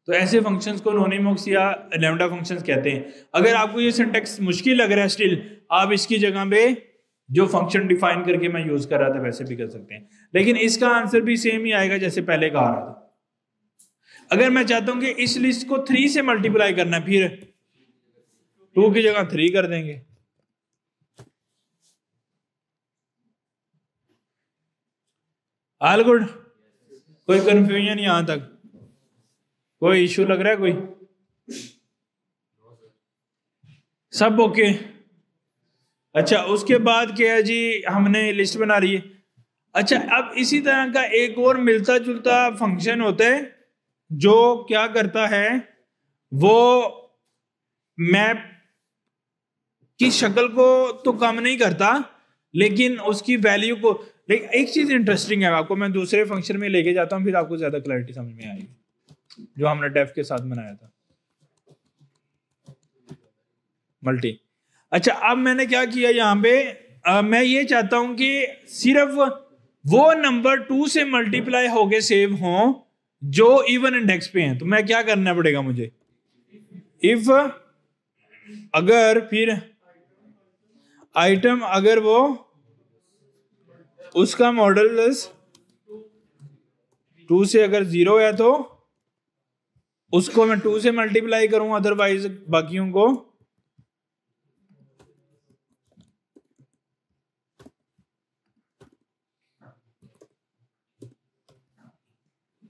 [SPEAKER 1] तो ऐसे फंक्शंस को एनोनिमस या लैम्डा फंक्शंस कहते हैं। अगर आपको ये सिंटैक्स मुश्किल लग रहा है स्टिल, आप इसकी जगह पे जो फंक्शन डिफाइन करके मैं यूज कर रहा था वैसे भी कर सकते हैं, लेकिन इसका आंसर भी सेम ही आएगा जैसे पहले कहा रहा था। अगर मैं चाहता हूं कि इस लिस्ट को 3 से मल्टीप्लाई करना है, फिर 2 की जगह 3 कर देंगे। ऑल गुड, कोई कंफ्यूजन यहां तक, कोई इश्यू लग रहा है कोई? सब ओके? अच्छा, उसके बाद क्या है जी, हमने लिस्ट बना रही है। अच्छा, अब इसी तरह का एक और मिलता जुलता फंक्शन होता है जो क्या करता है, वो मैप की शक्ल को तो कम नहीं करता लेकिन उसकी वैल्यू को। लेकिन एक चीज इंटरेस्टिंग है, आपको मैं दूसरे फंक्शन में लेके जाता हूं, फिर आपको ज्यादा क्लैरिटी समझ में आएगी, जो हमने डेफ के साथ बनाया था मल्टी। अच्छा, अब मैंने क्या किया यहाँ पे, मैं ये चाहता हूं कि सिर्फ वो नंबर 2 से मल्टीप्लाई होके सेव हों जो इवन इंडेक्स पे हैं। तो मैं क्या करना पड़ेगा मुझे, इफ अगर फिर आइटम अगर वो उसका मॉडल 2 से अगर 0 है तो उसको मैं 2 से मल्टीप्लाई करूं, अदरवाइज बाकियों को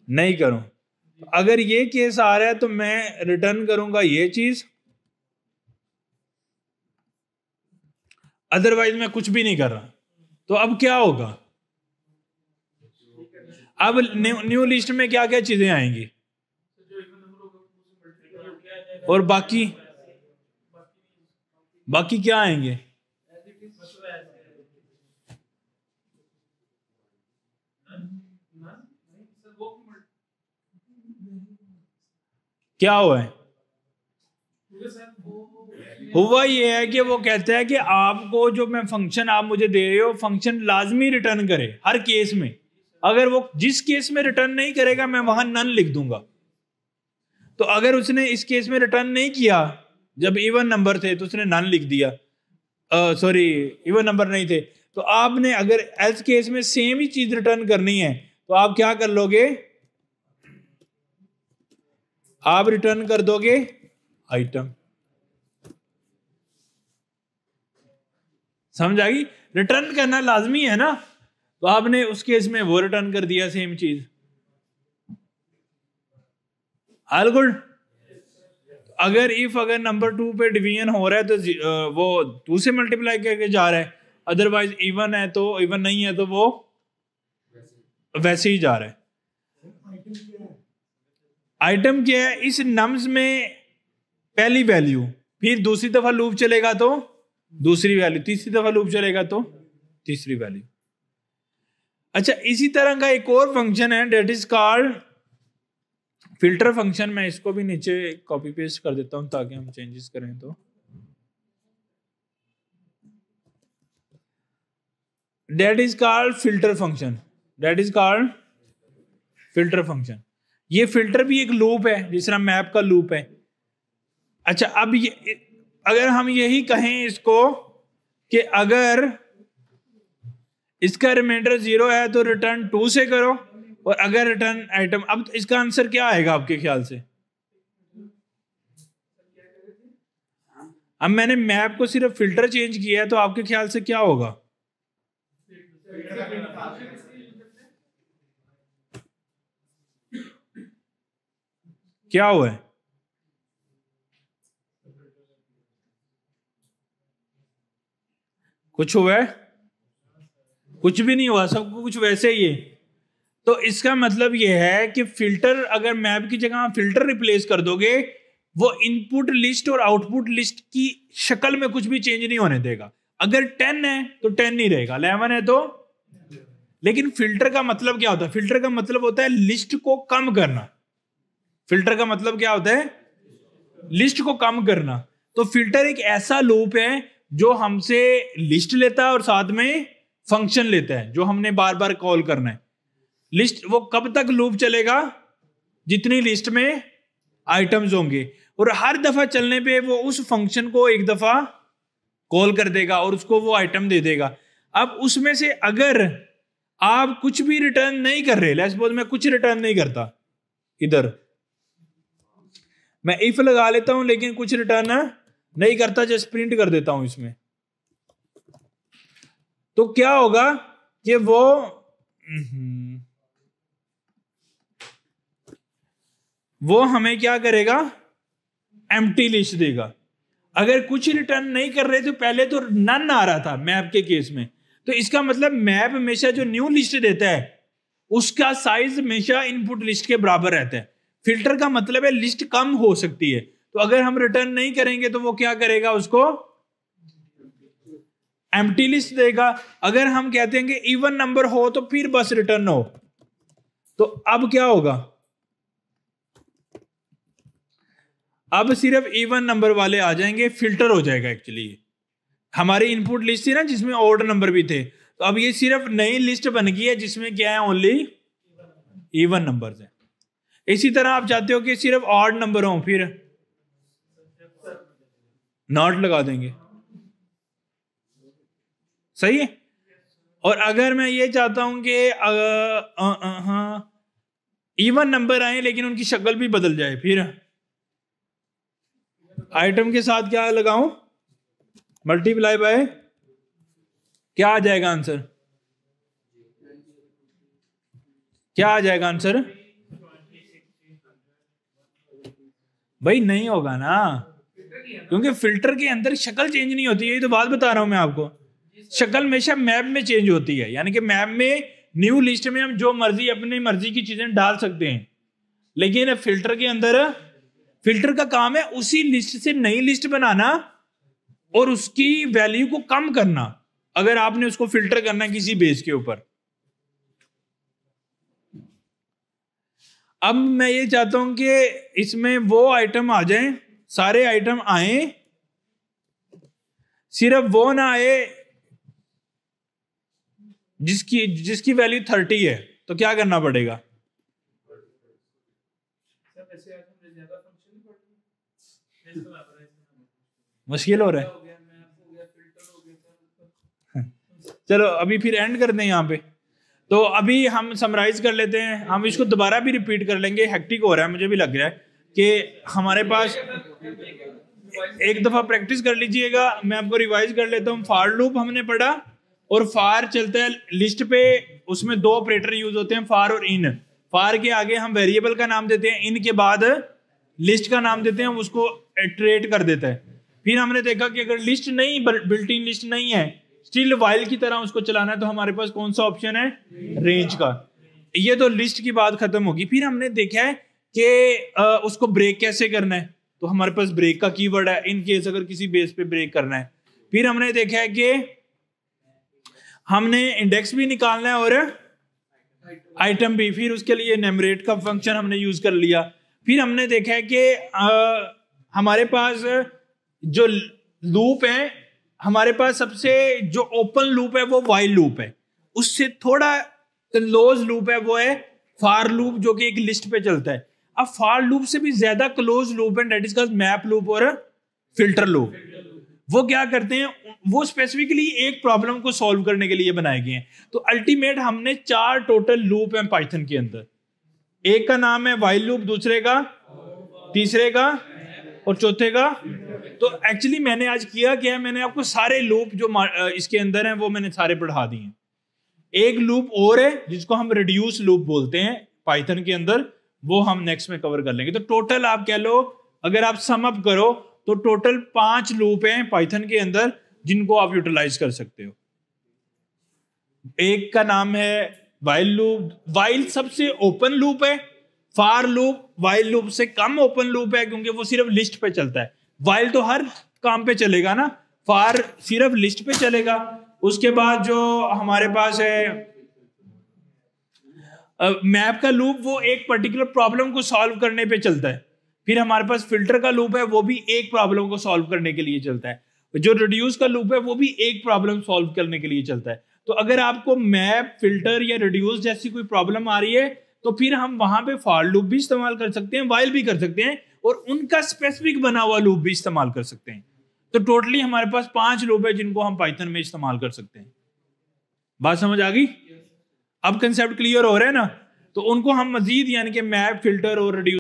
[SPEAKER 1] नहीं करूं। अगर ये केस आ रहा है तो मैं रिटर्न करूंगा ये चीज, अदरवाइज मैं कुछ भी नहीं कर रहा। तो अब क्या होगा, अब न्यू लिस्ट में क्या क्या चीजें आएंगी और बाकी क्या आएंगे? क्या हुआ है? हुआ ये है कि वो कहता है कि आपको जो मैं फंक्शन आप मुझे दे रहे हो, फंक्शन लाजमी रिटर्न करे हर केस में। अगर वो जिस केस में रिटर्न नहीं करेगा मैं वहां नन लिख दूंगा। तो अगर उसने इस केस में रिटर्न नहीं किया, जब इवन नंबर थे तो उसने नन लिख दिया, सॉरी इवन नंबर नहीं थे, तो आपने अगर एल्स केस में सेम ही चीज रिटर्न करनी है तो आप क्या कर लोगे, आप रिटर्न कर दोगे आइटम। समझ आ गई? रिटर्न करना लाजमी है ना, तो आपने उस केस में वो रिटर्न कर दिया सेम चीज। All good? अगर नंबर 2 पे डिवीजन हो रहा है तो वो 2 से मल्टीप्लाई करके जा रहा है, अदरवाइज इवन है तो इवन नहीं है तो वो वैसे ही जा रहा है। आइटम क्या है? इस नम्स में पहली वैल्यू, फिर दूसरी दफा लूप चलेगा तो दूसरी वैल्यू, तीसरी दफा लूप चलेगा तो तीसरी वैल्यू। अच्छा, इसी तरह का एक और फंक्शन है that is called filter function. मैं इसको भी नीचे कॉपी पेस्ट कर देता हूं ताकि हम चेंजेस करें तो। That is called filter function, that is called filter function. ये फिल्टर भी एक लूप है, जिस तरह मैप का लूप है। अच्छा, अब ये अगर हम यही कहें इसको कि अगर इसका रिमाइंडर 0 है तो रिटर्न 2 से करो, और अगर रिटर्न आइटम, अब इसका आंसर क्या आएगा आपके ख्याल से? अब मैंने मैप को सिर्फ फिल्टर चेंज किया है तो आपके ख्याल से क्या होगा? क्या हुआ है? कुछ हुआ है? कुछ भी नहीं हुआ, सब कुछ वैसे ही है। तो इसका मतलब यह है कि फिल्टर, अगर मैप की जगह फिल्टर रिप्लेस कर दोगे, वो इनपुट लिस्ट और आउटपुट लिस्ट की शक्ल में कुछ भी चेंज नहीं होने देगा। अगर 10 है तो 10 नहीं रहेगा, 11 है तो। लेकिन फिल्टर का मतलब क्या होता है? फिल्टर का मतलब होता है लिस्ट को कम करना। फिल्टर का मतलब क्या होता है? लिस्ट को कम करना। तो फिल्टर एक ऐसा लूप है जो हमसे लिस्ट लेता है और साथ में फंक्शन लेता है जो हमने बार बार कॉल करना है। लिस्ट वो कब तक लूप चलेगा? जितनी लिस्ट में आइटम्स होंगे, और हर दफा चलने पे वो उस फंक्शन को एक दफा कॉल कर देगा और उसको वो आइटम दे देगा। अब उसमें से अगर आप कुछ भी रिटर्न नहीं कर रहे, लेट्स सपोज मैं कुछ रिटर्न नहीं करता, इधर मैं इफ लगा लेता हूं लेकिन कुछ रिटर्न नहीं करता, जस्ट प्रिंट कर देता हूं इसमें, तो क्या होगा कि वो हमें क्या करेगा, एम्प्टी लिस्ट देगा। अगर कुछ रिटर्न नहीं कर रहे तो पहले तो नन आ रहा था मैप के केस में, तो इसका मतलब मैप हमेशा जो न्यू लिस्ट देता है उसका साइज हमेशा इनपुट लिस्ट के बराबर रहता है। फिल्टर का मतलब है लिस्ट कम हो सकती है, तो अगर हम रिटर्न नहीं करेंगे तो वो क्या करेगा, उसको एम्प्टी लिस्ट देगा। अगर हम कहते हैं कि इवन नंबर हो तो फिर बस रिटर्न हो, तो अब क्या होगा, अब सिर्फ इवन नंबर वाले आ जाएंगे, फिल्टर हो जाएगा। एक्चुअली हमारी इनपुट लिस्ट थी ना जिसमें ऑड नंबर भी थे, तो अब ये सिर्फ नई लिस्ट बन गई है जिसमें क्या है, ओनली इवन नंबर्स हैं। इसी तरह आप चाहते हो कि सिर्फ ऑड नंबर हो, फिर नॉट लगा देंगे, सही है। और अगर मैं ये चाहता हूं कि इवन नंबर आए लेकिन उनकी शक्ल भी बदल जाए, फिर आइटम के साथ क्या लगाऊं, मल्टीप्लाई बाय, क्या आ जाएगा आंसर, क्या आ जाएगा आंसर, भाई नहीं होगा ना, क्योंकि फिल्टर के अंदर शक्ल चेंज नहीं होती, यही तो बात बता रहा हूं मैं आपको। शक्ल हमेशा मैप में चेंज होती है, यानी कि मैप में न्यू लिस्ट में हम जो मर्जी अपनी मर्जी की चीजें डाल सकते हैं, लेकिन फिल्टर के अंदर फिल्टर का काम है उसी लिस्ट से नई लिस्ट बनाना और उसकी वैल्यू को कम करना, अगर आपने उसको फिल्टर करना है किसी बेस के ऊपर। अब मैं ये चाहता हूं कि इसमें वो आइटम आ जाएं, सारे आइटम आए, सिर्फ वो ना आए जिसकी वैल्यू 30 है, तो क्या करना पड़ेगा, मुश्किल हो रहा है। चलो अभी फिर एंड कर दें यहाँ पे। तो अभी हम समराइज कर लेते हैं, हम इसको दोबारा भी रिपीट कर लेंगे, हेक्टिक हो रहा है मुझे भी लग रहा है कि हमारे पास, एक दफा प्रैक्टिस कर लीजिएगा, मैं आपको रिवाइज कर लेता हूँ। फॉर लूप हमने पढ़ा, और फॉर चलता है लिस्ट पे, उसमें दो ऑपरेटर यूज होते हैं, फॉर और इन। फॉर के आगे हम वेरिएबल का नाम देते हैं, इन के बाद लिस्ट का नाम देते हैं, उसको इटरेट कर देता है। फिर हमने देखा कि अगर लिस्ट नहीं, बिल्ट इन लिस्ट नहीं है, स्टिल वाइल की तरह उसको चलाना है, तो हमारे पास कौन सा ऑप्शन है, रेंज का। ये तो लिस्ट की बात खत्म होगी। फिर हमने देखा है कि उसको ब्रेक कैसे करना है, तो हमारे पास ब्रेक का कीवर्ड है, इन केस अगर किसी बेस पे ब्रेक करना है। फिर हमने देखा है कि हमने इंडेक्स भी निकालना है और आइटम भी, फिर उसके लिए न्यूमरेट का फंक्शन हमने यूज कर लिया। फिर हमने देखा है कि हमारे पास जो लूप है, हमारे पास सबसे जो ओपन लूप है वो वाइल लूप है, उससे थोड़ा क्लोज लूप है वो है फॉर लूप, जो कि एक लिस्ट पे चलता है। अब फॉर लूप से भी ज्यादा क्लोज लूप है, that is called map loop और फिल्टर लूप। वो क्या करते हैं, वो स्पेसिफिकली एक प्रॉब्लम को सॉल्व करने के लिए बनाए गए हैं। तो अल्टीमेट हमने 4 टोटल लूप हैं पाइथन के अंदर। एक का नाम है वाइल लूप, दूसरे का, तीसरे का और चौथे का। तो एक्चुअली मैंने आज किया क्या है, मैंने आपको सारे लूप जो इसके अंदर हैं वो मैंने सारे पढ़ा दिए हैं। एक लूप और है जिसको हम रिड्यूस लूप बोलते हैं पाइथन के अंदर, वो हम नेक्स्ट में कवर कर लेंगे। तो टोटल आप कह लो, अगर आप सम अप करो तो टोटल 5 लूप हैं पाइथन के अंदर जिनको आप यूटिलाइज कर सकते हो। एक का नाम है वाइल लूप, वाइल सबसे ओपन लूप है। फॉर लूप वाइल लूप से कम ओपन लूप है क्योंकि वो सिर्फ लिस्ट पे चलता है। वाइल तो हर काम पे चलेगा ना, फॉर सिर्फ लिस्ट पे चलेगा। उसके बाद जो हमारे पास है मैप का लूप, वो एक पर्टिकुलर प्रॉब्लम को सॉल्व करने पे चलता है। फिर हमारे पास फिल्टर का लूप है, वो भी एक प्रॉब्लम को सॉल्व करने के लिए चलता है। जो रिड्यूस का लूप है वो भी एक प्रॉब्लम सॉल्व करने के लिए चलता है। तो अगर आपको मैप, फिल्टर या रिड्यूस जैसी कोई प्रॉब्लम आ रही है तो फिर हम वहां पे फॉर लूप भी इस्तेमाल कर सकते हैं, वाइल भी कर सकते हैं, और उनका स्पेसिफिक बना हुआ लूप भी इस्तेमाल कर सकते हैं। तो टोटली हमारे पास 5 लूप है जिनको हम पाइथन में इस्तेमाल कर सकते हैं। बात समझ आ गई? अब कंसेप्ट क्लियर हो रहा है ना? तो उनको हम मजीद यानी कि मैप, फिल्टर और रिड्यूस